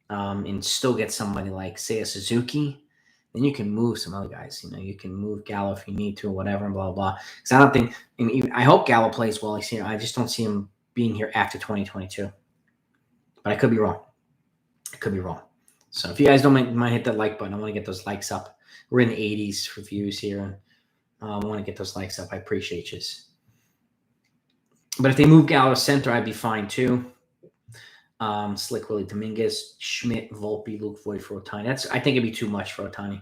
and still get somebody like, say, a Suzuki, then you can move some other guys. You can move Gallo if you need to or whatever, and blah, blah. Because I don't think – I hope Gallo plays well he's here. I just don't see him being here after 2022. But I could be wrong. So if you guys don't mind hit that like button. I want to get those likes up. We're in the 80s for views here. And I want to get those likes up. I appreciate you. But if they move Gallo to center, I'd be fine too. Slick Willie Dominguez, Schmidt, Volpe, Luke Voigt for Ohtani. I think it'd be too much for Ohtani.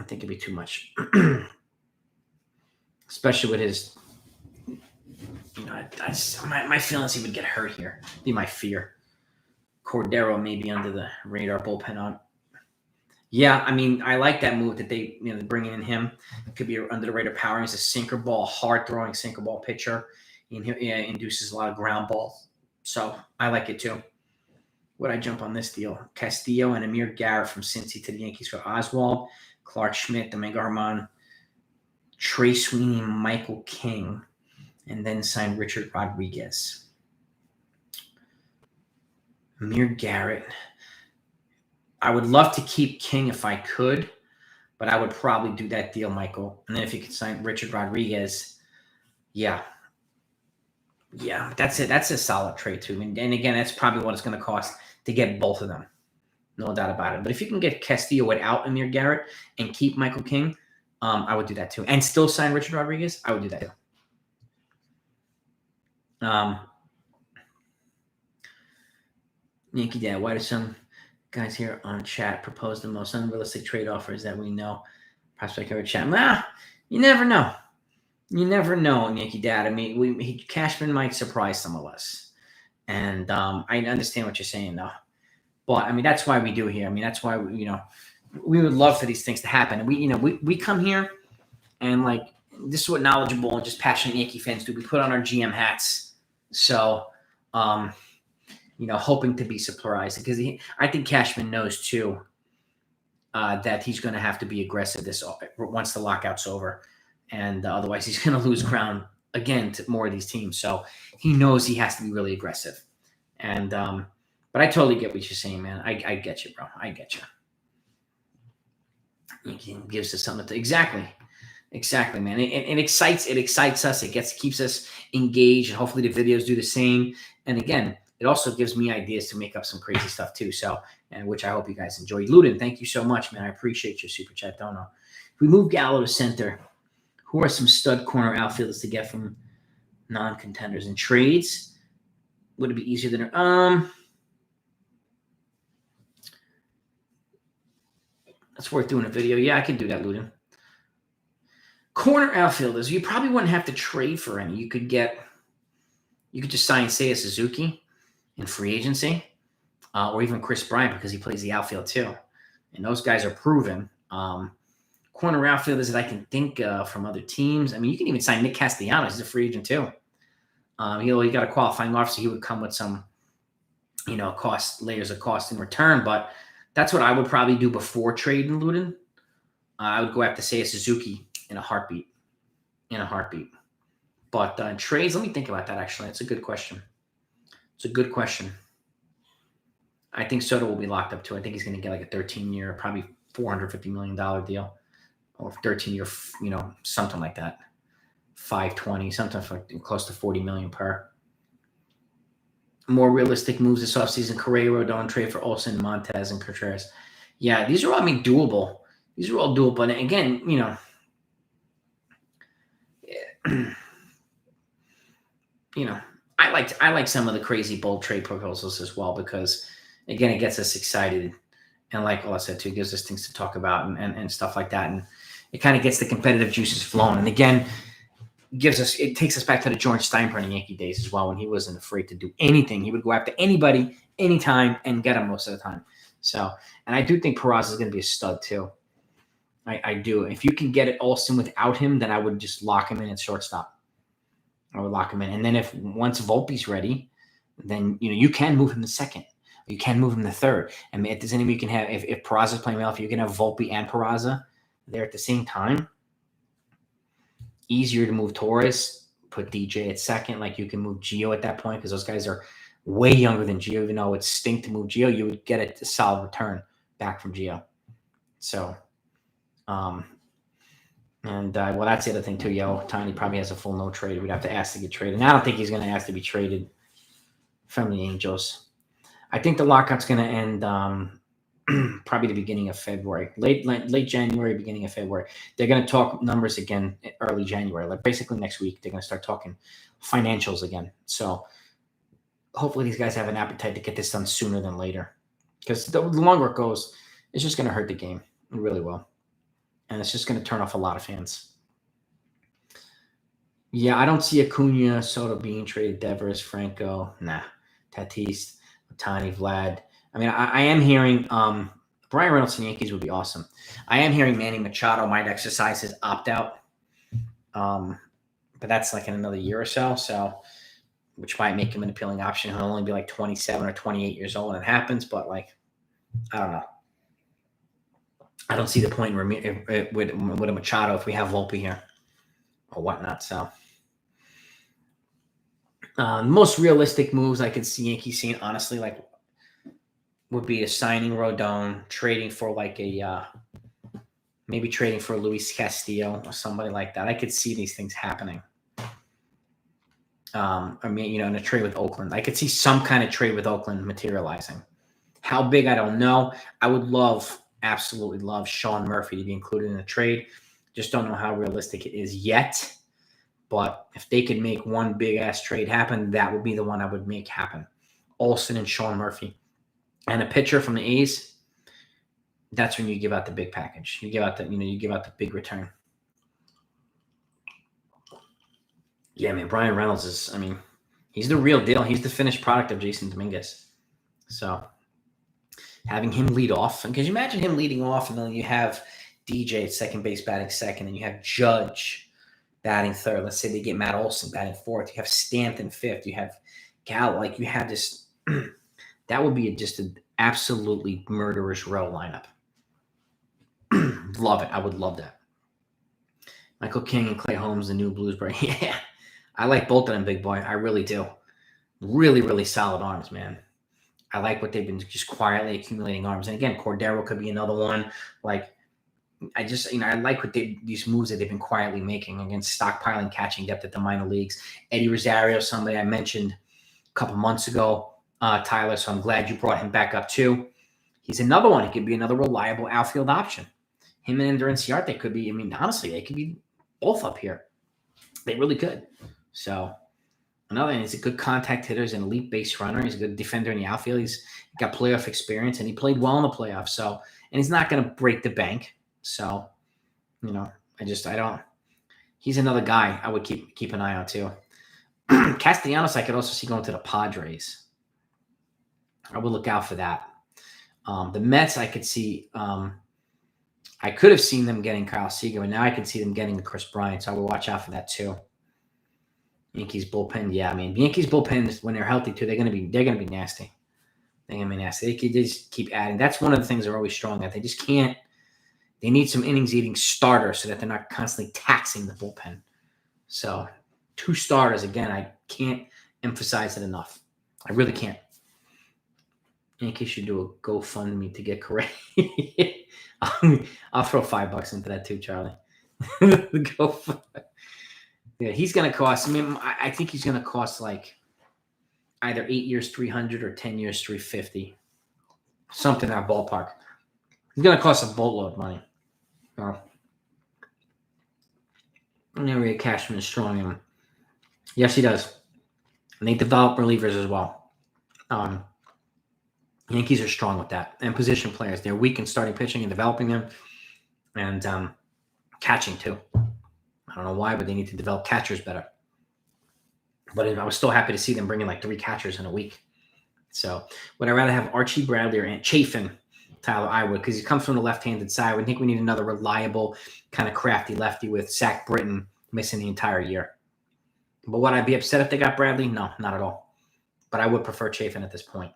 I think it'd be too much. Especially with his, my feelings he would get hurt here. Be my fear. Cordero maybe under the radar bullpen on. Yeah, I mean, I like that move that they, bringing in him. It could be under the radar power. He's a sinker ball, hard throwing sinker ball pitcher. He induces a lot of ground balls. So I like it too. Would I jump on this deal? Castillo and Amir Garrett from Cincy to the Yankees for Oswald, Clark Schmidt, Domingo Herman, Trey Sweeney, Michael King, and then sign Richard Rodriguez. Amir Garrett. I would love to keep King if I could, but I would probably do that deal, Michael. And then if you could sign Richard Rodriguez, yeah, that's it. That's a solid trade too. And again, that's probably what it's going to cost to get both of them. No doubt about it. But if you can get Castillo without Amir Garrett and keep Michael King, I would do that too. And still sign Richard Rodriguez, I would do that too. Yankee Dad, why do some guys here on chat propose the most unrealistic trade offers that we know? Prospect cover chat. Nah, you never know. You never know, Yankee Dad. I mean, Cashman might surprise some of us. And I understand what you're saying, though. But I mean, that's why we do here. I mean, that's why we would love for these things to happen. And we come here and like this is what knowledgeable and just passionate Yankee fans do. We put on our GM hats. So, hoping to be surprised because I think Cashman knows too that he's going to have to be aggressive once the lockout's over, and otherwise he's going to lose ground again to more of these teams. So he knows he has to be really aggressive. And but I totally get what you're saying, man. I get you, bro. I get you. It gives us something to exactly, man. It excites us. It keeps us engaged, and hopefully the videos do the same. And again, it also gives me ideas to make up some crazy stuff too. So, and which I hope you guys enjoy. Ludin, thank you so much, man. I appreciate your super chat. Don't know. If we move Gallo to center, who are some stud corner outfielders to get from non-contenders in trades? Would it be easier than that's worth doing a video. Yeah, I can do that, Ludin. Corner outfielders, you probably wouldn't have to trade for any. You could just sign, say, a Suzuki in free agency, or even Chris Bryant because he plays the outfield too. And those guys are proven. Corner outfielders that I can think of from other teams. I mean, you can even sign Nick Castellanos. He's a free agent too. He got a qualifying offer, so he would come with some, layers of cost in return. But that's what I would probably do before trading Ludin. I would go after, say, a Suzuki in a heartbeat. But trades, let me think about that, actually. It's a good question. I think Soto will be locked up, too. I think he's going to get like a 13-year, probably $450 million deal. Or 13-year, something like that. 520, something like close to $40 million per. More realistic moves this offseason: Correa, Rodon, trade for Olsen, Montez, and Contreras. Yeah, these are all, doable. These are all doable. And again, I like some of the crazy bold trade proposals as well because, again, it gets us excited. And like I said, too, it gives us things to talk about and stuff like that. And it kind of gets the competitive juices flowing. And again, it takes us back to the George Steinbrenner Yankee days as well when he wasn't afraid to do anything. He would go after anybody, anytime, and get him most of the time. So, and I do think Peraza is going to be a stud too. I do. If you can get it Olsen without him, then I would just lock him in at shortstop. I would lock him in. And then once Volpe's ready, then, you can move him to second. You can move him to third. I mean, if there's any way you can have, if Peraza's playing well, if you can have Volpe and Peraza there at the same time, easier to move Torres, put DJ at second. Like you can move Gio at that point because those guys are way younger than Gio. Even though it stink to move Gio, you would get a solid return back from Gio. So, well, that's the other thing too. Tiny probably has a full no trade. We'd have to ask to get traded. And I don't think he's going to ask to be traded from the Angels. I think the lockout's going to end probably the beginning of February, late January, beginning of February. They're going to talk numbers again early January, like basically next week. They're going to start talking financials again. So hopefully these guys have an appetite to get this done sooner than later, because the longer it goes, it's just going to hurt the game. It really will. And it's just going to turn off a lot of fans. Yeah, I don't see Acuna, Soto being traded, Devers, Franco, Tatis, Ohtani, Vlad. I mean, I am hearing Brian Reynolds and Yankees would be awesome. I am hearing Manny Machado might exercise his opt-out, but that's like in another year or so, which might make him an appealing option. He'll only be like 27 or 28 years old when it happens, but like, I don't know. I don't see the point with a Machado if we have Volpe here or whatnot. So, most realistic moves I could see Yankees seeing, honestly, like, would be a signing Rodon, trading for like maybe trading for Luis Castillo or somebody like that. I could see these things happening. I mean, in a trade with Oakland, I could see some kind of trade with Oakland materializing. How big, I don't know. I would absolutely love Sean Murphy to be included in a trade. Just don't know how realistic it is yet. But if they could make one big ass trade happen, that would be the one I would make happen. Olsen and Sean Murphy. And a pitcher from the A's, that's when you give out the big package. You give out the big return. Yeah, man, Brian Reynolds is, He's the real deal. He's the finished product of Jason Dominguez. So having him lead off, because you imagine him leading off, and then you have DJ at second base batting second, and you have Judge batting third. Let's say they get Matt Olson batting fourth. You have Stanton fifth. You have Gal. Like, you have this. That would be just an absolutely murderous row lineup. Love it. I would love that. Michael King and Clay Holmes, the new Bluesberry. Yeah, I like both of them, big boy. I really do. Really, really solid arms, man. I like what they've been just quietly accumulating arms. And again, Cordero could be another one. Like, I just, I like what these moves that they've been quietly making against stockpiling catching depth at the minor leagues. Eddie Rosario, somebody I mentioned a couple months ago, Tyler, so I'm glad you brought him back up too. He's another one. He could be another reliable outfield option. Him and Ender Inciarte could be, honestly, they could be both up here. They really could. So, another, he's a good contact hitter. He's an elite base runner. He's a good defender in the outfield. He's got playoff experience, and he played well in the playoffs. So, and he's not going to break the bank. So, he's another guy I would keep an eye on too. Castellanos, I could also see going to the Padres. I would look out for that. The Mets, I could see, I could have seen them getting Kyle Seager, but now I can see them getting the Chris Bryant. So I would watch out for that too. Yankees bullpen, yeah. Yankees bullpen, when they're healthy too, they're gonna be nasty. They're gonna be nasty. They just keep adding. That's one of the things they're always strong at. They just can't. They need some innings-eating starters so that they're not constantly taxing the bullpen. So 2 starters, again, I can't emphasize it enough. I really can't. Yankees should do a GoFundMe to get Correa. I'll throw $5 into that too, Charlie. Yeah, he's going to cost. I think he's going to cost like either 8 years, $300, or 10 years, $350. Something in that ballpark. He's going to cost a boatload of money. Cashman is strong. Yes, he does. And they develop relievers as well. Yankees are strong with that. And position players. They're weak in starting pitching and developing them. And catching, too. I don't know why, but they need to develop catchers better. But I was still happy to see them bringing like 3 catchers in a week. So would I rather have Archie Bradley or Ant Chafin? Tyler, I would, because he comes from the left-handed side. I think we need another reliable, kind of crafty lefty with Zach Britton missing the entire year. But would I be upset if they got Bradley? No, not at all. But I would prefer Chafin at this point.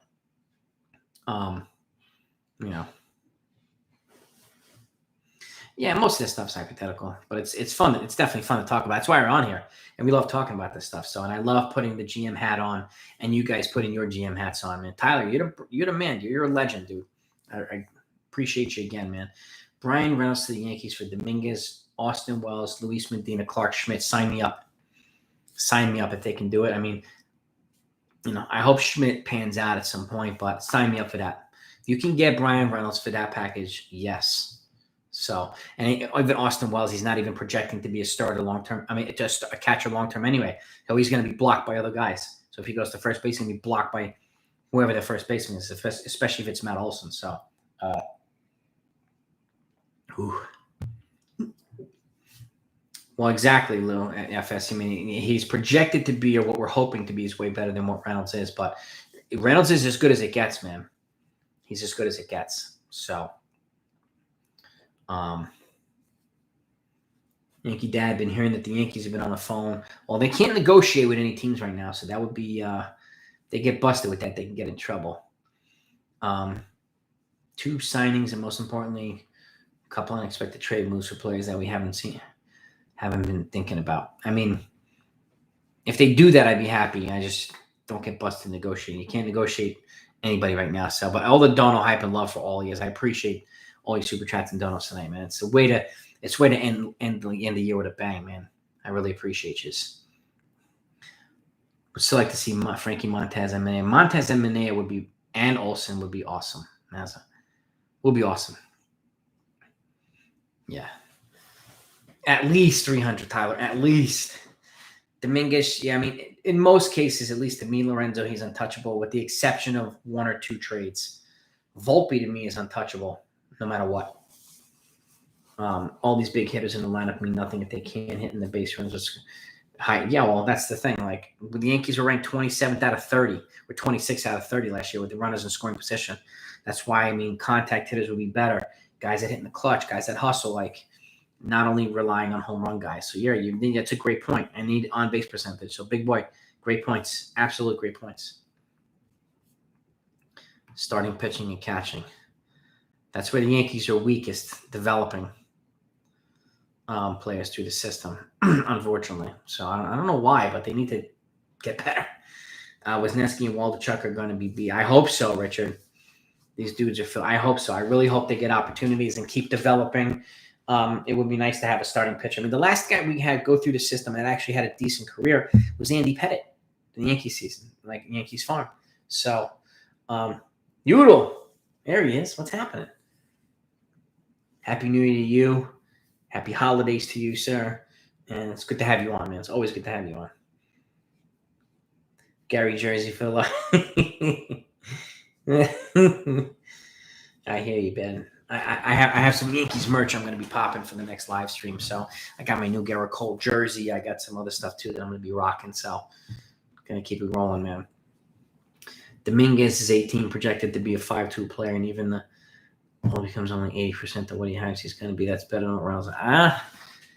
Yeah, most of this stuff's hypothetical, but it's fun. It's definitely fun to talk about. That's why we're on here, and we love talking about this stuff. So, and I love putting the GM hat on, and you guys putting your GM hats on, man. Tyler, you're the man. You're a legend, dude. I appreciate you again, man. Brian Reynolds to the Yankees for Dominguez, Austin Wells, Luis Medina, Clark Schmidt. Sign me up. Sign me up if they can do it. I hope Schmidt pans out at some point, but sign me up for that. If you can get Brian Reynolds for that package, yes. So, and even Austin Wells, he's not even projecting to be a starter long-term. Just a catcher long-term anyway. So he's going to be blocked by other guys. So if he goes to first base, he's going to be blocked by whoever the first baseman is, especially if it's Matt Olson. So, well, exactly, Lou, at FS. He's projected to be, or what we're hoping to be, is way better than what Reynolds is. But Reynolds is as good as it gets, man. He's as good as it gets. So, Yankee Dad, been hearing that the Yankees have been on the phone. Well, they can't negotiate with any teams right now, so that would be they get busted with that, they can get in trouble. 2 signings, and most importantly, a couple unexpected trade moves for players that we haven't been thinking about. If they do that, I'd be happy. I just don't get busted negotiating. You can't negotiate anybody right now. So, but all the Dono hype and love for all he is, I appreciate all your super chats and donos tonight, man. It's a way to end the year with a bang, man. I really appreciate you. Would still like to see Frankie Montez and Manaea. Montez and Manaea and Olsen would be awesome. Would be awesome. Yeah. At least 300, Tyler. At least. Dominguez, yeah, in most cases, at least to me, Lorenzo, he's untouchable with the exception of 1 or 2 trades. Volpe, to me, is untouchable no matter what. All these big hitters in the lineup mean nothing if they can't hit in the base runs. Yeah, well, that's the thing. Like the Yankees were ranked 27th out of 30, or 26th out of 30 last year with the runners in scoring position. That's why, I mean, contact hitters would be better. Guys that hit in the clutch, guys that hustle, like not only relying on home run guys. So, yeah, that's a great point. I need on base percentage. So, big boy, great points. Absolute great points. Starting pitching and catching. That's where the Yankees are weakest, developing players through the system, unfortunately. So I don't know why, but they need to get better. Wisniewski and Waldichuk are going to be. I hope so, Richard. These dudes are. I hope so. I really hope they get opportunities and keep developing. It would be nice to have a starting pitcher. I mean, the last guy we had go through the system and actually had a decent career was Andy Pettitte in the Yankees season, like Yankees farm. So, Udall, there he is. What's happening? Happy New Year to you. Happy holidays to you, sir. And it's good to have you on, man. It's always good to have you on. Gary Jersey fella. I hear you, Ben. I have some Yankees merch I'm going to be popping for the next live stream. So I got my new Garrett Cole jersey. I got some other stuff, too, that I'm going to be rocking. So going to keep it rolling, man. Dominguez is 18, projected to be a 5-2 player, and even the becomes only 80% of what he has. He's going to be. That's better than Reynolds.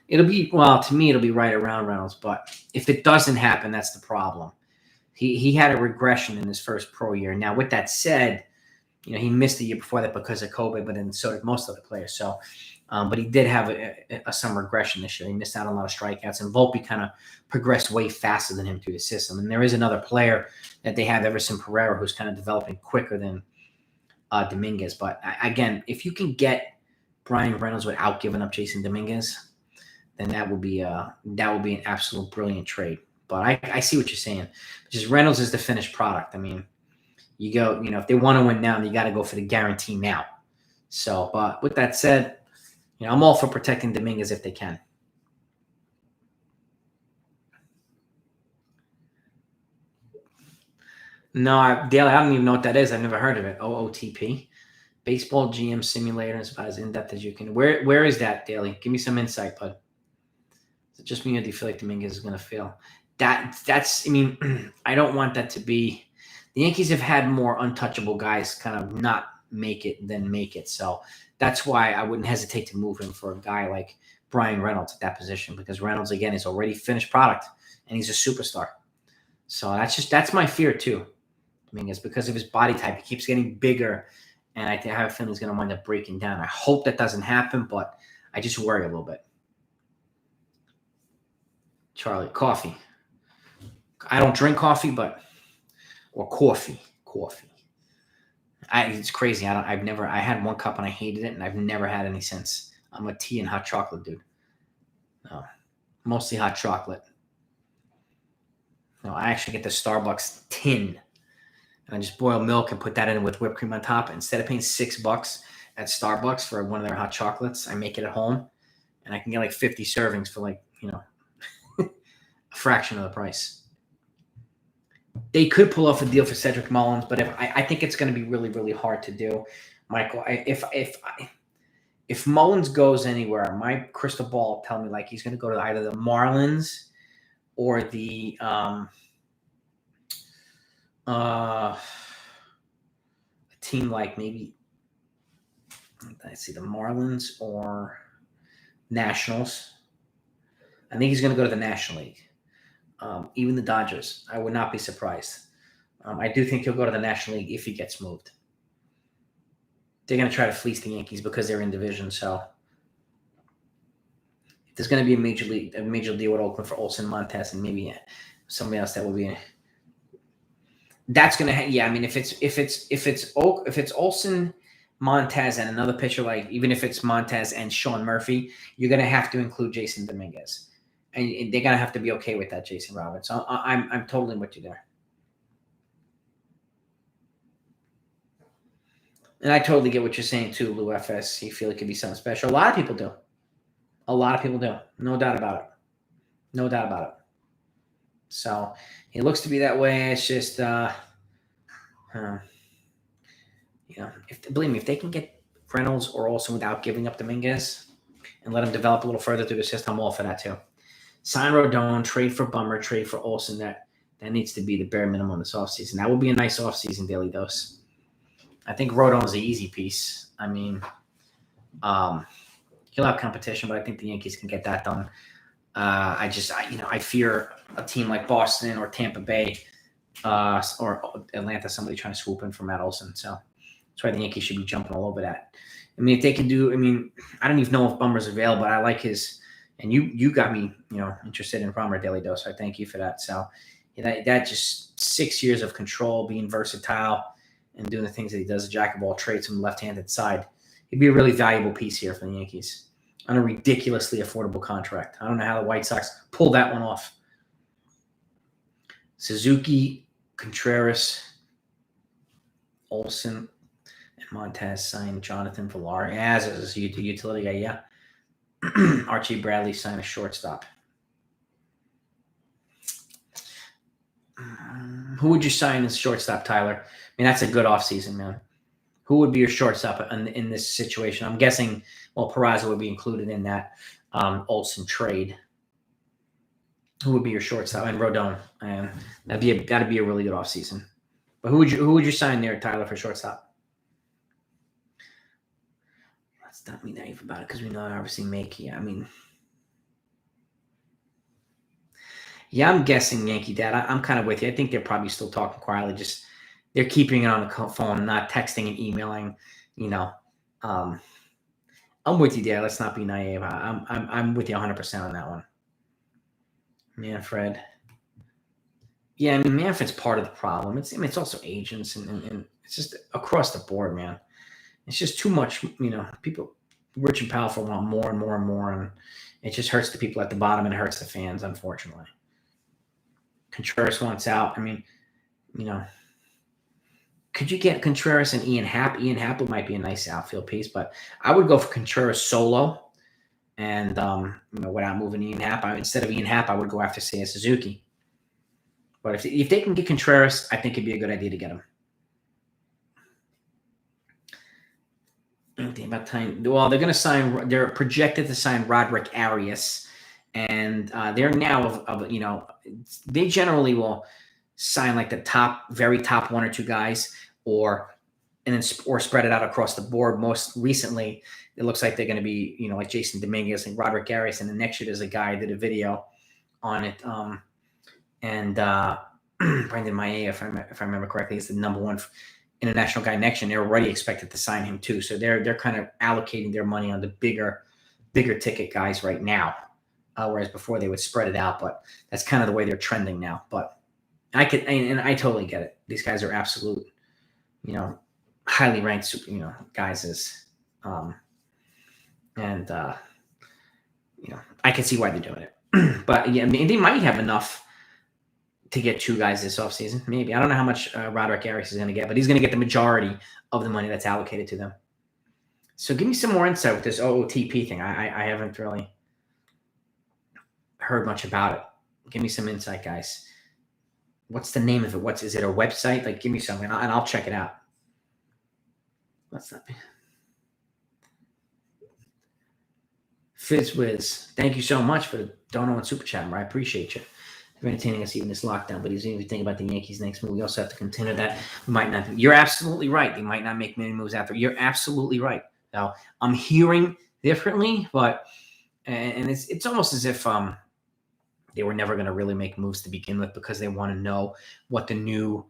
It'll be, well, to me, it'll be right around Reynolds. But if it doesn't happen, that's the problem. He had a regression in his first pro year. Now, with that said, you know, he missed the year before that because of COVID, but then so did most of the players. So, but he did have some regression this year. He missed out on a lot of strikeouts, and Volpe kind of progressed way faster than him through the system. And there is another player that they have, Everson Pereira, who's kind of developing quicker than Dominguez. But again, if you can get Brian Reynolds without giving up Jason Dominguez, then that will be an absolute brilliant trade. But I see what you're saying. Just Reynolds is the finished product. I mean, you go, you know, if they want to win now, you got to go for the guarantee now. So, but with that said, you know, I'm all for protecting Dominguez if they can. No, Daly, I don't even know what that is. I've never heard of it. OOTP. Baseball GM Simulator, is about as in-depth as you can. Where is that, Daly? Give me some insight, bud. Is it just me, or do you feel like Dominguez is going to fail? That's, I mean, I don't want that to be. The Yankees have had more untouchable guys kind of not make it than make it. So that's why I wouldn't hesitate to move him for a guy like Brian Reynolds at that position, because Reynolds, again, is already finished product and he's a superstar. So that's my fear too. Dominguez, because of his body type, he keeps getting bigger, and I have a feeling he's going to wind up breaking down. I hope that doesn't happen, but I just worry a little bit. Charlie, coffee. I don't drink coffee, or coffee. It's crazy. I had one cup and I hated it, and I've never had any since. I'm a tea and hot chocolate dude. No, mostly hot chocolate. No, I actually get the Starbucks tin, and I just boil milk and put that in with whipped cream on top. Instead of paying $6 at Starbucks for one of their hot chocolates, I make it at home, and I can get like 50 servings for like, you know, a fraction of the price. They could pull off a deal for Cedric Mullins, but I think it's going to be really, really hard to do, Michael. If Mullins goes anywhere, my crystal ball tell me like he's going to go to either the Marlins or the a team like maybe, let's see, the Marlins or Nationals. I think he's going to go to the National League. Even the Dodgers, I would not be surprised. I do think he'll go to the National League if he gets moved. They're going to try to fleece the Yankees because they're in division. So if there's going to be a major deal with Oakland for Olsen, Montez, and maybe somebody else, that will be. That's going to. Yeah, I mean, if it's Olsen, Montez, and another pitcher, like even if it's Montez and Sean Murphy, you're going to have to include Jason Dominguez. And they're going to have to be okay with that, Jason Roberts. So I'm totally with you there. And I totally get what you're saying too, Lou FS. You feel it could be something special. A lot of people do. No doubt about it. So it looks to be that way. It's just, believe me, if they can get Reynolds or Olsen without giving up Dominguez and let him develop a little further through the system, I'm all for that too. Sign Rodon, trade for Bummer, trade for Olsen. That needs to be the bare minimum this offseason. That will be a nice offseason daily dose. I think Rodon is the easy piece. I mean, he'll have competition, but I think the Yankees can get that done. I fear a team like Boston or Tampa Bay or Atlanta, somebody trying to swoop in for Matt Olson. So that's why the Yankees should be jumping all over that. I mean, if they can do, I mean, I don't even know if Bummer's available. I like his, and you got me, interested in Bummer daily dose. I thank you for that. So that just 6 years of control, being versatile, and doing the things that he does, a jack of all trades from the left-handed side. He'd be a really valuable piece here for the Yankees on a ridiculously affordable contract. I don't know how the White Sox pulled that one off. Suzuki, Contreras, Olsen, and Montez signed Jonathan Villar as a utility guy, yeah. Archie Bradley signed a shortstop. Who would you sign as shortstop, Tyler? I mean, that's a good offseason, man. Who would be your shortstop in this situation? I'm guessing, Peraza would be included in that Olsen trade. Who would be your shortstop? And Rodon. That'd be a really good offseason. But who would you sign there, Tyler, for shortstop? Let's not be naive about it because we know obviously I'm guessing Yankee Dad. I'm kind of with you. I think they're probably still talking quietly. Just they're keeping it on the phone and not texting and emailing. I'm with you, Dad. Let's not be naive. I'm with you 100% on that one. Manfred. Yeah, I mean, Manfred's part of the problem. It's also agents and it's just across the board, man. It's just too much, people rich and powerful want more and more and more, and it just hurts the people at the bottom and it hurts the fans, unfortunately. Contreras wants out. I mean, could you get Contreras and Ian Happ? Ian Happ might be a nice outfield piece, but I would go for Contreras solo and, without moving Ian Happ. Instead of Ian Happ, I would go after, say, a Suzuki. But if they can get Contreras, I think it'd be a good idea to get him. Anything about time? Well, they're going to sign. They're projected to sign Roderick Arias, and they're now they generally will sign like the very top one or two guys, or spread it out across the board. Most recently, it looks like they're going to be like Jason Dominguez and Roderick Arias, and the next year there's a guy that did a video on it. And Brendan Maia, if I remember correctly, is the number one international guy next year. And they're already expected to sign him too. So they're kind of allocating their money on the bigger ticket guys right now, whereas before they would spread it out. But that's kind of the way they're trending now. But I totally get it. These guys are absolute, highly ranked, guys. I can see why they're doing it. But yeah, I mean, they might have enough to get two guys this offseason. Maybe. I don't know how much Roderick Arias is going to get, but he's going to get the majority of the money that's allocated to them. So give me some more insight with this OOTP thing. I haven't really heard much about it. Give me some insight, guys. What's the name of it? Is it a website? Like, give me something, and I'll check it out. What's that? FizzWiz, thank you so much for the dono and super chat, I appreciate you for entertaining us even this lockdown. But he's even thinking about the Yankees next move. We also have to contend that. We might not. You're absolutely right. They might not make many moves after. You're absolutely right. Now I'm hearing differently, but and it's almost as if they were never going to really make moves to begin with because they want to know what the new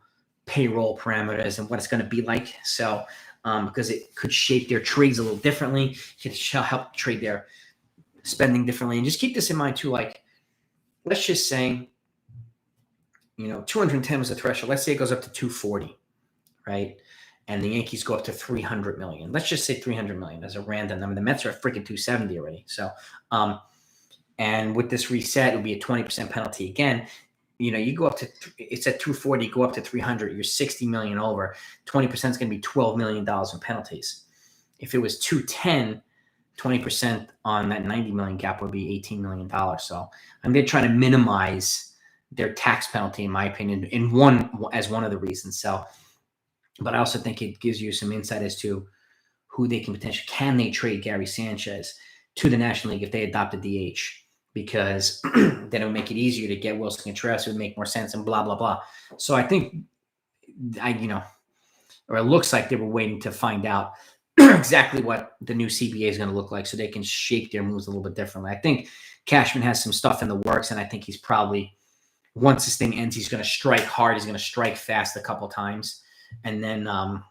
payroll parameters and what it's going to be like. So because it could shape their trades a little differently, it could help trade their spending differently. And just keep this in mind too. Like, let's just say, 210 was the threshold. Let's say it goes up to 240, right? And the Yankees go up to 300 million. Let's just say 300 million as a random number. The Mets are at freaking 270 already. So, and with this reset, it'll be a 20% penalty again. You go up to, it's at 240, go up to 300, you're 60 million over. 20% is going to be $12 million in penalties. If it was 210, 20% on that 90 million gap would be $18 million. So they're trying to minimize their tax penalty, in my opinion, as one of the reasons. So, but I also think it gives you some insight as to who they can potentially, can they trade Gary Sanchez to the National League if they adopt a DH? because then it would make it easier to get Wilson Contreras. It would make more sense and blah, blah, blah. So I think, or it looks like they were waiting to find out exactly what the new CBA is going to look like so they can shape their moves a little bit differently. I think Cashman has some stuff in the works, and I think he's probably, once this thing ends, he's going to strike hard. He's going to strike fast a couple times. And then I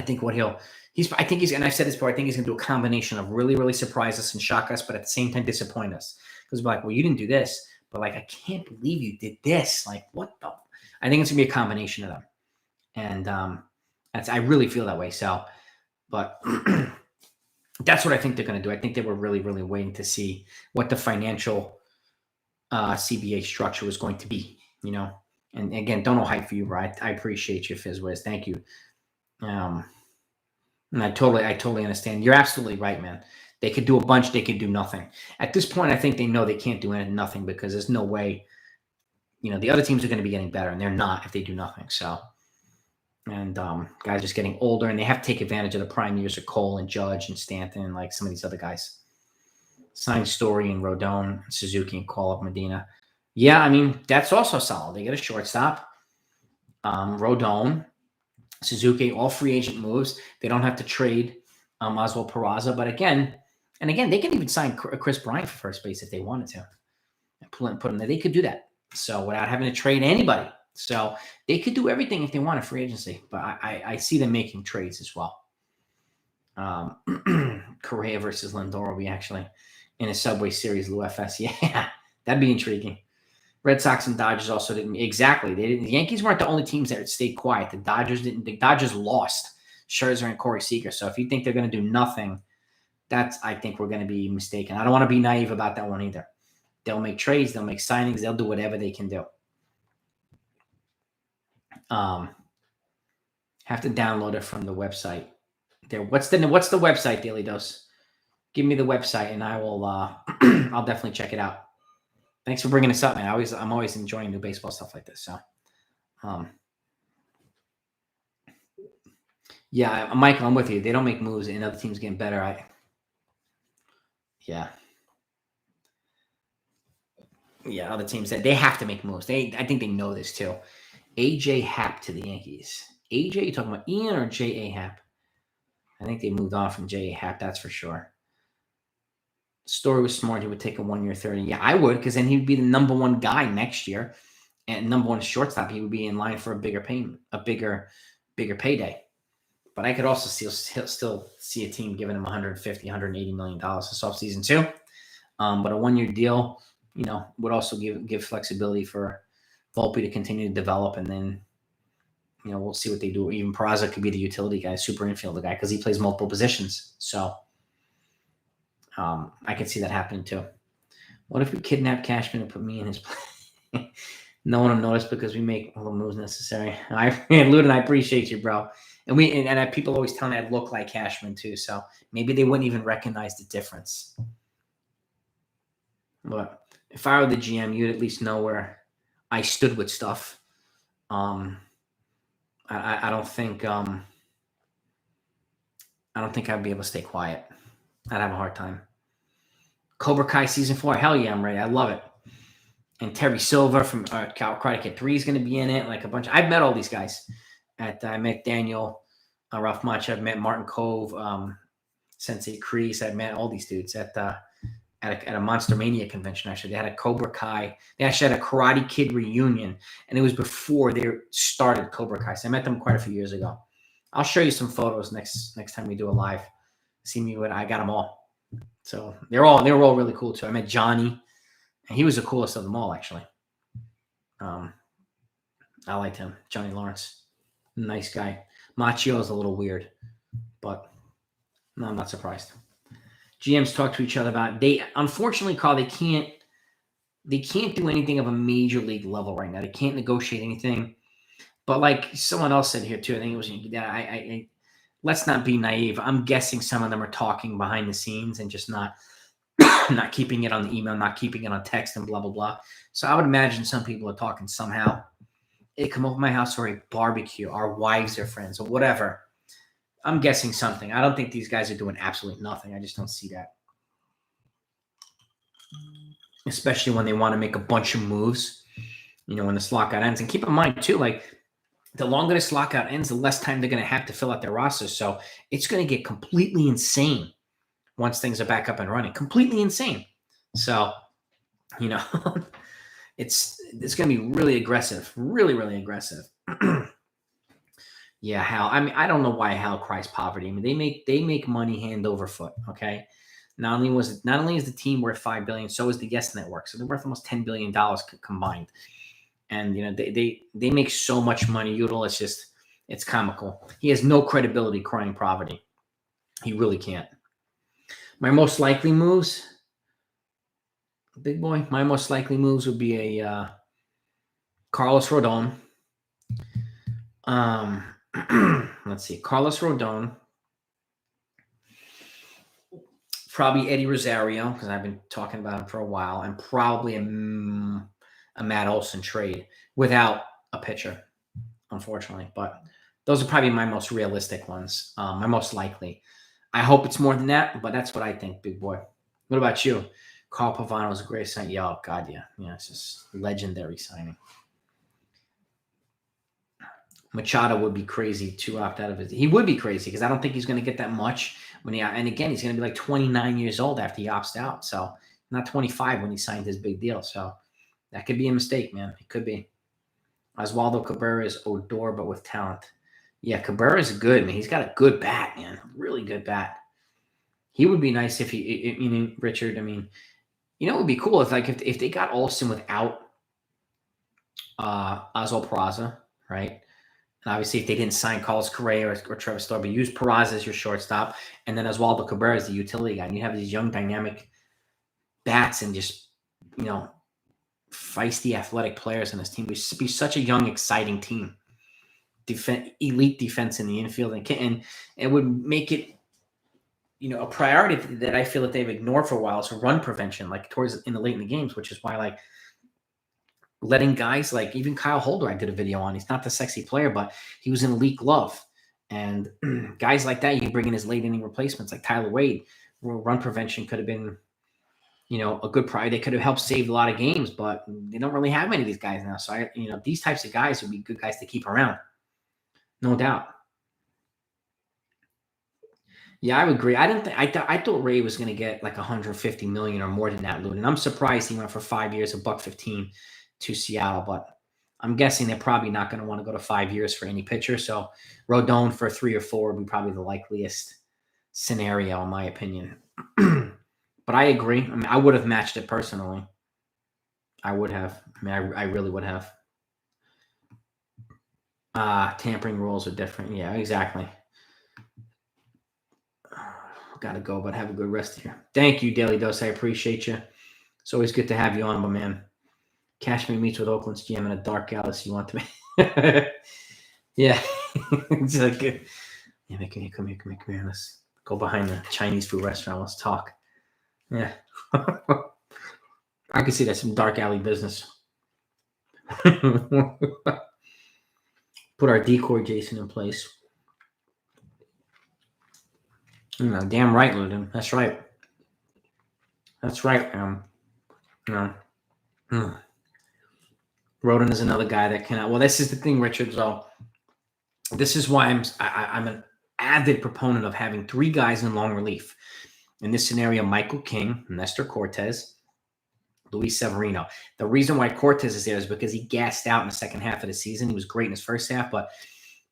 think what and I've said this before, I think he's going to do a combination of really, really surprise us and shock us, but at the same time disappoint us. Because we're like, well, you didn't do this, but like, I can't believe you did this. Like, what the? I think it's going to be a combination of them. And I really feel that way. So, but that's what I think they're going to do. I think they were really, really waiting to see what the financial CBA structure was going to be, And again, don't know hype for you, bro. I appreciate you, FizzWiz. Thank you. And I totally understand. You're absolutely right, man. They could do a bunch. They could do nothing. At this point, I think they know they can't do nothing because there's no way, the other teams are going to be getting better, and they're not if they do nothing. So, and guys just getting older, and they have to take advantage of the prime years of Cole and Judge and Stanton and like some of these other guys. Sign Story and Rodon, Suzuki and Call-Up Medina. Yeah, I mean, that's also solid. They get a shortstop. Rodon, Suzuki, all free agent moves. They don't have to trade Oswald Peraza. But again, they can even sign Chris Bryant for first base if they wanted to. And put him there. They could do that. So without having to trade anybody. So they could do everything if they want a free agency. But I see them making trades as well. Correa versus Lindor will be actually in a Subway Series, Lou FS. Yeah, that'd be intriguing. Red Sox and Dodgers also didn't. Exactly. They didn't. The Yankees weren't the only teams that stayed quiet. The Dodgers didn't. The Dodgers lost Scherzer and Corey Seager. So if you think they're going to do nothing, I think we're going to be mistaken. I don't want to be naive about that one either. They'll make trades. They'll make signings. They'll do whatever they can do. Have to download it from the website. There. What's the website, Daily Dose? Give me the website, and I will. I'll definitely check it out. Thanks for bringing this up, man. I'm always enjoying new baseball stuff like this. So, yeah, Michael, I'm with you. They don't make moves, and other teams getting better. Yeah, other teams that they have to make moves. I think they know this too. AJ Happ to the Yankees. AJ, you talking about Ian or J.A. Happ? I think they moved on from J.A. Happ. That's for sure. Story was smart. He would take a 1 year 30. Yeah, I would, because then he'd be the number one guy next year, and number one shortstop. He would be in line for a bigger payment, a bigger payday. But I could also still see a team giving him $150, $180 million this offseason too. But a 1 year deal, would also give flexibility for Volpe to continue to develop, and then we'll see what they do. Even Peraza could be the utility guy, super infielder guy, because he plays multiple positions. So. I could see that happening too. What if we kidnap Cashman and put me in his place? No one will notice because we make all the moves necessary. Ludin, I appreciate you, bro. And people always tell me I look like Cashman too, so maybe they wouldn't even recognize the difference. But if I were the GM, you'd at least know where I stood with stuff. I don't think I'd be able to stay quiet. I'd have a hard time. Cobra Kai season 4. Hell yeah, I'm ready. I love it. And Terry Silver from Karate Kid 3 is going to be in it. Like a bunch. I've met all these guys. I met Daniel, Ralph Macha. I've met Martin Cove, Sensei Kreese. I've met all these dudes at a Monster Mania convention. Actually, they had a Cobra Kai. They actually had a Karate Kid reunion, and it was before they started Cobra Kai. So I met them quite a few years ago. I'll show you some photos next time we do a live. See me what I got them all. So they were all really cool too. I met Johnny, and he was the coolest of them all, actually. I liked him, Johnny Lawrence, nice guy. Machio is a little weird, but no, I'm not surprised. GMs talk to each other about unfortunately, Carl, they can't do anything of a major league level right now. They can't negotiate anything. But like someone else said here too, I think it was let's not be naive. I'm guessing some of them are talking behind the scenes and just not keeping it on the email, not keeping it on text and blah, blah, blah. So I would imagine some people are talking somehow. They come over to my house for a barbecue. Our wives are friends or whatever. I'm guessing something. I don't think these guys are doing absolutely nothing. I just don't see that. especially when they want to make a bunch of moves, when this lockout ends. And keep in mind, too, like, the longer this lockout ends, the less time they're going to have to fill out their rosters. So it's going to get completely insane once things are back up and running. Completely insane. So, it's going to be really aggressive. Really, really aggressive. Yeah, Hal. I mean, I don't know why Hal cries poverty. I mean, they make money hand over foot. Okay, not only is the team worth $5 billion, so is the Yes Network. So they're worth almost $10 billion combined. And they make so much money. Udall, it's comical. He has no credibility crying poverty. He really can't. My most likely moves, big boy. My most likely moves would be a Carlos Rodon. Let's see, Carlos Rodon. Probably Eddie Rosario, because I've been talking about him for a while, and probably a Matt Olson trade without a pitcher, unfortunately. But those are probably my most realistic ones, my most likely. I hope it's more than that, but that's what I think, big boy. What about you? Carl Pavano is a great signing. Yeah, oh God, yeah. Yeah, it's just legendary signing. Machado would be crazy to opt out of it. He would be crazy because I don't think he's going to get that much and again, he's going to be like 29 years old after he opts out. So not 25 when he signed his big deal. So that could be a mistake, man. It could be. Oswaldo Cabrera is Odor, but with talent. Yeah, Cabrera is good, man. He's got a good bat, man. Really good bat. He would be nice if Richard, it would be cool if they got Olsen without Oswald Peraza, right? And obviously, if they didn't sign Carlos Correa or Trevor Story, but use Peraza as your shortstop, and then Oswaldo Cabrera as the utility guy, and you have these young, dynamic bats and just, feisty, athletic players on this team. It would be such a young, exciting team. Elite defense in the infield, and it would make it, a priority that I feel that they've ignored for a while is run prevention, like in the late in the games, which is why, like, letting guys like even Kyle Holder, I did a video on. He's not the sexy player, but he was an elite glove. And guys like that, you bring in as late inning replacements like Tyler Wade. Run prevention could have been, a good priority. They could have helped save a lot of games, but they don't really have many of these guys now. So these types of guys would be good guys to keep around, no doubt. Yeah, I would agree. I thought Ray was going to get like 150 million or more than that, Lou. And I'm surprised he went for 5 years, $1.15 to Seattle, but I'm guessing they're probably not going to want to go to 5 years for any pitcher. So Rodon for 3 or 4 would be probably the likeliest scenario, in my opinion. But I agree. I would have matched it personally. I would have. I really would have. Tampering rules are different. Yeah, exactly. Gotta go, but have a good rest here. Thank you, Daily Dose. I appreciate you. It's always good to have you on, my man. Cashmere meets with Oakland's GM in a dark galaxy. You want to be? Yeah. It's like, yeah, come here. Let's go behind the Chinese food restaurant. Let's talk. Yeah. I can see that's some dark alley business. Put our decoy Jason in place. Damn right, Ludin. That's right. That's right. Rodon is another guy that cannot. Well, this is the thing, Richard. So this is why I'm an avid proponent of having 3 guys in long relief. In this scenario, Michael King, Nestor Cortez, Luis Severino. The reason why Cortez is there is because he gassed out in the second half of the season. He was great in his first half, but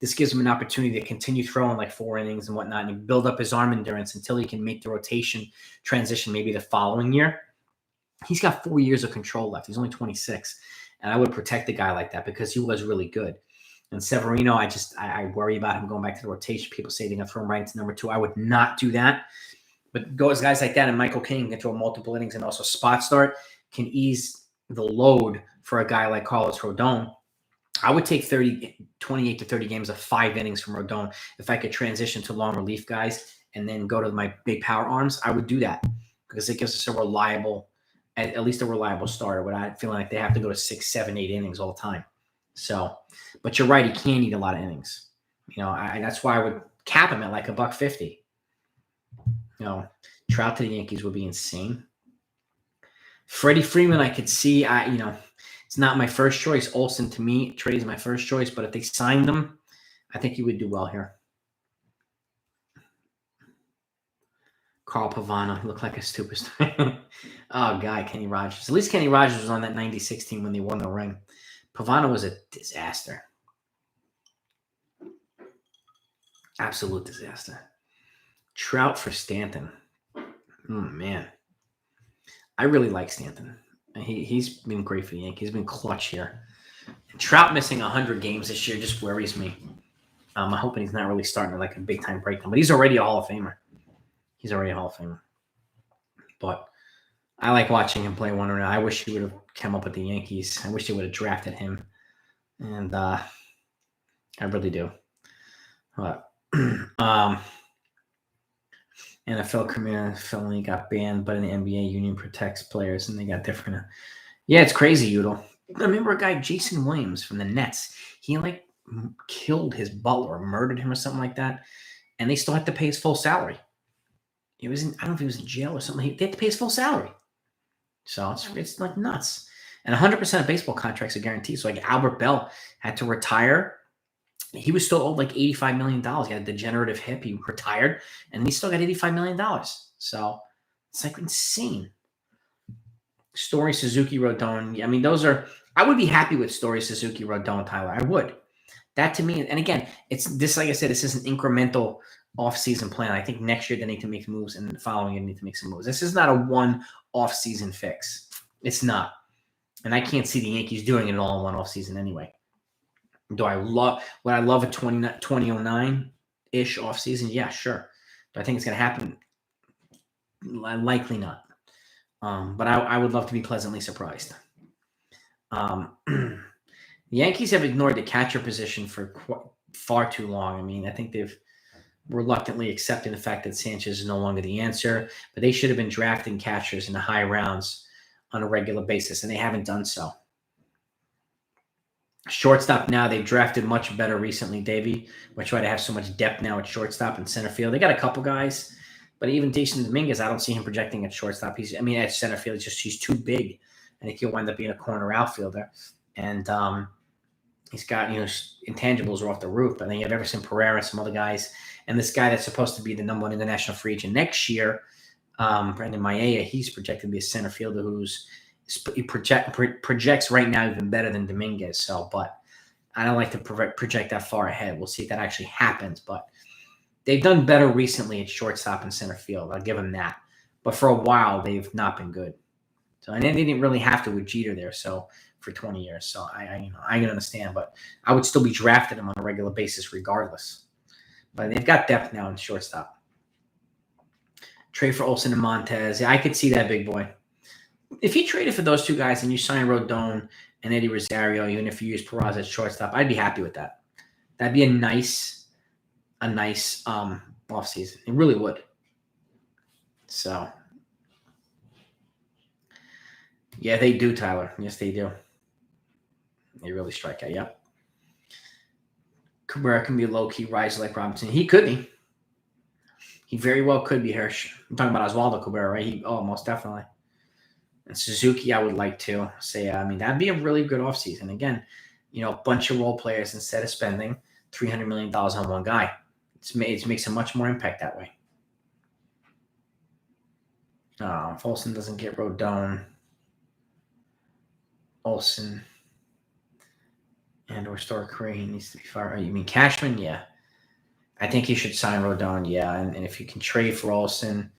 this gives him an opportunity to continue throwing like 4 innings and whatnot and build up his arm endurance until he can make the rotation transition maybe the following year. He's got 4 years of control left. He's only 26. And I would protect a guy like that because he was really good. And Severino, I worry about him going back to the rotation. People say they're going to throw him right into number 2. I would not do that. But guys like that and Michael King can throw multiple innings and also spot start can ease the load for a guy like Carlos Rodon. I would take 28 to 30 games of 5 innings from Rodon. If I could transition to long relief guys and then go to my big power arms, I would do that because it gives us at least a reliable starter without feeling like they have to go to 6, 7, 8 innings all the time. So, but you're right, he can eat a lot of innings. That's why I would cap him at like $1.50. Trout to the Yankees would be insane. Freddie Freeman, I could see. It's not my first choice. Olsen, to me, trade is my first choice. But if they signed him, I think he would do well here. Carl Pavano, he looked like a superstar. Oh, God, Kenny Rogers. At least Kenny Rogers was on that 96 team when they won the ring. Pavano was a disaster. Absolute disaster. Trout for Stanton. Oh, man. I really like Stanton. He's been great for the Yankees. He's been clutch here. And Trout missing 100 games this year just worries me. I'm hoping he's not really starting like a big-time breakdown. But he's already a Hall of Famer. He's already a Hall of Famer. But I like watching him play one around. I wish he would have come up with the Yankees. I wish they would have drafted him. And I really do. But NFL criminal felony got banned, but an NBA union protects players, and they got different. Yeah, it's crazy, Udall. I remember a guy, Jason Williams from the Nets. He like killed his butler, or murdered him, or something like that, and they still had to pay his full salary. He was I don't know if he was in jail or something. They had to pay his full salary. So it's like nuts. And 100% of baseball contracts are guaranteed. So like Albert Bell had to retire. He was still owed like $85 million. He had a degenerative hip. He retired, and he still got $85 million. So it's like insane. Story, Suzuki, Rodon. I mean, those are – I would be happy with Story, Suzuki, Rodon, Tyler. I would. That to me – and again, it's this, like I said, this is an incremental off-season plan. I think next year they need to make moves, and the following year they need to make some moves. This is not a one off-season fix. It's not. And I can't see the Yankees doing it all in one off-season anyway. Would I love a 2009-ish offseason? Yeah, sure. Do I think it's going to happen? Likely not. But I would love to be pleasantly surprised. The Yankees have ignored the catcher position for far too long. I mean, I think they've reluctantly accepted the fact that Sanchez is no longer the answer, but they should have been drafting catchers in the high rounds on a regular basis, and they haven't done so. Shortstop now, they've drafted much better recently, Davey. Which why they have so much depth now at shortstop and center field. They got a couple guys, but even Jason Dominguez, I don't see him projecting at shortstop. At center field, he's too big. I think he'll wind up being a corner outfielder. And he's got, intangibles are off the roof. But then you have Everson Pereira and some other guys. And this guy that's supposed to be the number one international free agent next year, Brandon Maia, he's projected to be a center fielder he projects right now even better than Dominguez. So, but I don't like to project that far ahead. We'll see if that actually happens. But they've done better recently at shortstop and center field. I'll give them that. But for a while, they've not been good. So, and they didn't really have to with Jeter there. So for 20 years. So I can understand, but I would still be drafting them on a regular basis regardless. But they've got depth now in shortstop. Trade for Olsen and Montez. Yeah, I could see that, big boy. If you traded for those two guys and you sign Rodon and Eddie Rosario, even if you use Peraza at shortstop, I'd be happy with that. That'd be a nice offseason. It really would. So, yeah, they do, Tyler. Yes, they do. They really strike out. Yep. Correa can be a low-key riser like Robinson. He could be. He very well could be, Hirsch. I'm talking about Oswaldo Cabrera, right? Most definitely. And Suzuki, I would like to say, that'd be a really good offseason. Again, a bunch of role players instead of spending $300 million on one guy. It makes a much more impact that way. If Olsen doesn't get Rodon, Olsen and or store Correa, he needs to be fired. You mean Cashman? Yeah. I think he should sign Rodon, yeah. And if you can trade for Olsen,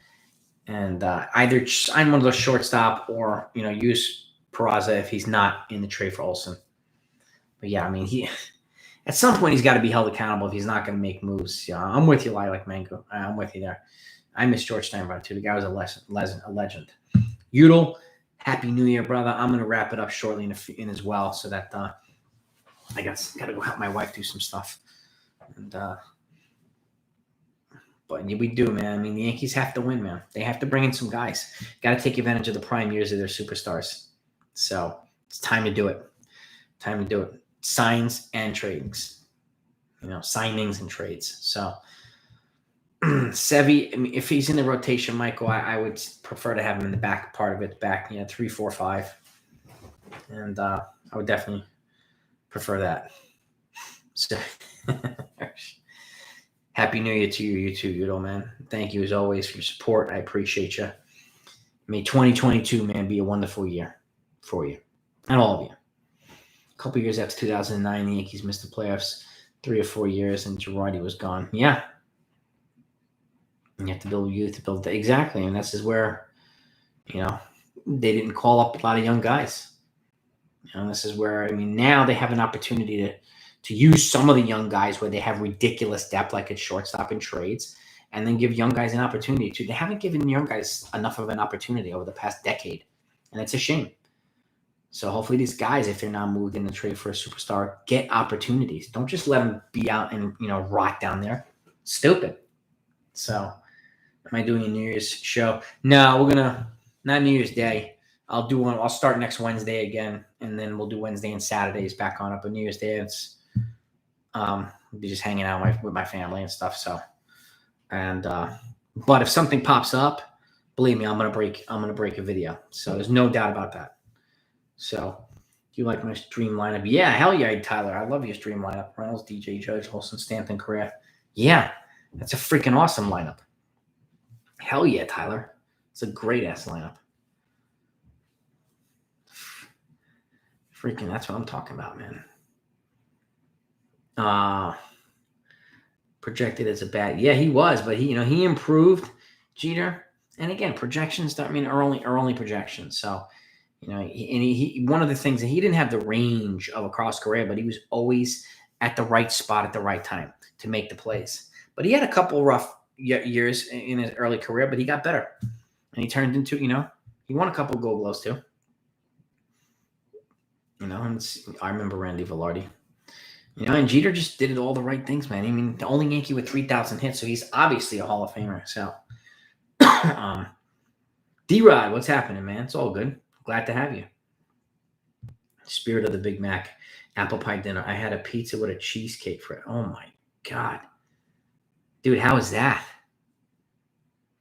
and either sign one of those shortstop or, use Peraza if he's not in the trade for Olsen. But, yeah, he at some point he's got to be held accountable if he's not going to make moves. Yeah, I'm with you, Lilac Mango. I'm with you there. I miss George Steinbrenner, too. The guy was a legend. Udall, Happy New Year, brother. I'm going to wrap it up shortly in as well so that I got to go help my wife do some stuff. And But we do, man. The Yankees have to win, man. They have to bring in some guys. Got to take advantage of the prime years of their superstars. So it's time to do it. Signs and trades. Signings and trades. So Sevy, I mean, if he's in the rotation, Michael, I would prefer to have him in the back part of it, back, 3, 4, 5. And I would definitely prefer that. So, Happy New Year to you too, Udo, man. Thank you as always for your support. I appreciate you. May 2022, man, be a wonderful year for you and all of you. A couple years after 2009, the Yankees missed the playoffs 3 or 4 years, and Girardi was gone. Yeah. You have to build youth to build exactly, and this is where, they didn't call up a lot of young guys. This is where, now they have an opportunity to use some of the young guys where they have ridiculous depth, like at shortstop and trades, and then give young guys an opportunity to. They haven't given young guys enough of an opportunity over the past decade, and it's a shame. So hopefully these guys, if they're not moved in the trade for a superstar, get opportunities. Don't just let them be out and rot down there. Stupid. So, am I doing a New Year's show? No, we're gonna not New Year's Day. I'll start next Wednesday again, and then we'll do Wednesday and Saturdays back on up. But New Year's Day, it's we'll be just hanging out with my family and stuff. So, and but if something pops up, believe me, I'm gonna break a video. So there's no doubt about that. So, do you like my stream lineup? Yeah, hell yeah, Tyler. I love your stream lineup. Reynolds, DJ, Judge, Olsen, Stanton, Correa. Yeah, that's a freaking awesome lineup. Hell yeah, Tyler. It's a great ass lineup. Freaking, that's what I'm talking about, man. Projected as a bad. Yeah, he was, but he improved, Jeter. And again, projections are only projections. So, he one of the things that he didn't have the range of across Correa, but he was always at the right spot at the right time to make the plays. But he had a couple rough years in his early career, but he got better. And he turned into, he won a couple of Gold Gloves too. And I remember Randy Velarde. And Jeter just did all the right things, man. The only Yankee with 3,000 hits, so he's obviously a Hall of Famer. So, D-Rod, what's happening, man? It's all good. Glad to have you. Spirit of the Big Mac. Apple pie dinner. I had a pizza with a cheesecake for it. Oh, my God. Dude, how is that?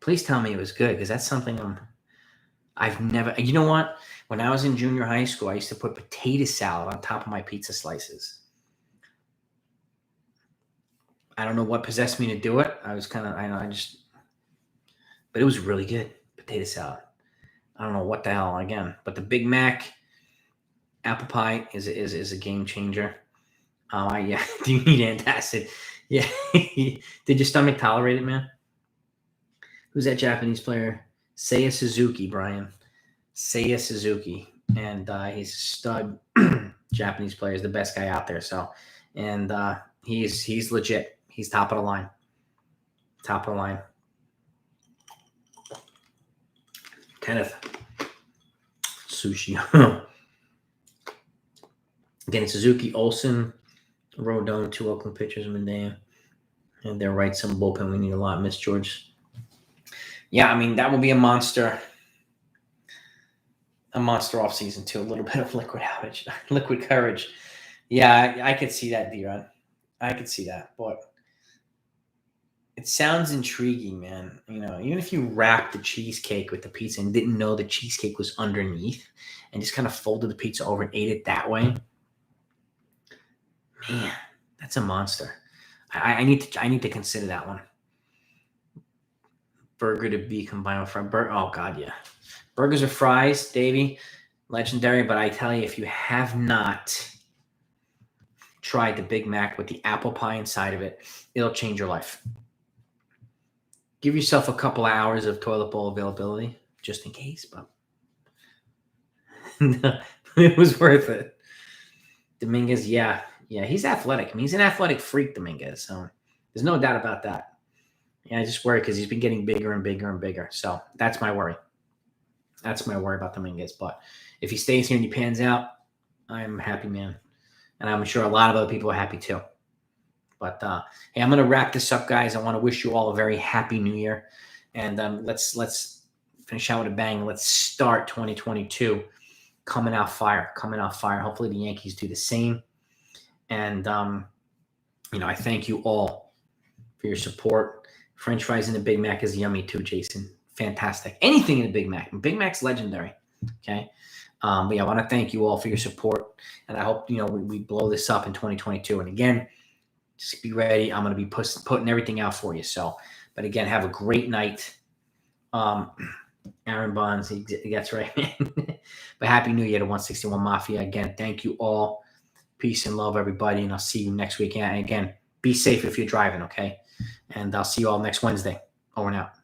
Please tell me it was good, because that's something I've never... You know what? When I was in junior high school, I used to put potato salad on top of my pizza slices. I don't know what possessed me to do it. I was but it was really good, potato salad. I don't know what the hell, again. But the Big Mac, apple pie is a game changer. Yeah. Do you need antacid? Yeah. Did your stomach tolerate it, man? Who's that Japanese player? Seiya Suzuki, Brian. Seiya Suzuki. And he's a stud Japanese player. He's the best guy out there. So, and he's legit. He's top of the line. Top of the line. Kenneth. Sushi. Again, Suzuki, Olsen, Rodon, 2 Oakland pitchers, Medea. And they're right, some bullpen we need a lot. Miss George. Yeah, that will be a monster offseason too. A little bit of liquid courage. Yeah, I could see that, D-Rod. I could see that, but it sounds intriguing, man. Even if you wrapped the cheesecake with the pizza and didn't know the cheesecake was underneath and just kind of folded the pizza over and ate it that way, man, that's a monster. I need to consider that one. Burger to be combined with fries. Oh, God, yeah. Burgers or fries, Davey, legendary. But I tell you, if you have not tried the Big Mac with the apple pie inside of it, it'll change your life. Give yourself a couple of hours of toilet bowl availability, just in case. But it was worth it. Dominguez, yeah, he's athletic. He's an athletic freak, Dominguez. So there's no doubt about that. Yeah, I just worry because he's been getting bigger and bigger and bigger. So that's my worry. That's my worry about Dominguez. But if he stays here and he pans out, I'm happy, man. And I'm sure a lot of other people are happy too. But hey, I'm going to wrap this up, guys. I want to wish you all a very happy New Year. And let's finish out with a bang. Let's start 2022 coming out fire. Hopefully the Yankees do the same. And, I thank you all for your support. French fries in a Big Mac is yummy too, Jason. Fantastic. Anything in a Big Mac. Big Mac's legendary. Okay. But yeah, I want to thank you all for your support, and I hope we blow this up in 2022. And again, just be ready. I'm going to be putting everything out for you. So, but again, have a great night. Aaron Bonds, he gets right, man. But Happy New Year to 161 Mafia. Again, thank you all. Peace and love, everybody, and I'll see you next week. And again, be safe if you're driving, okay? And I'll see you all next Wednesday. Over and out.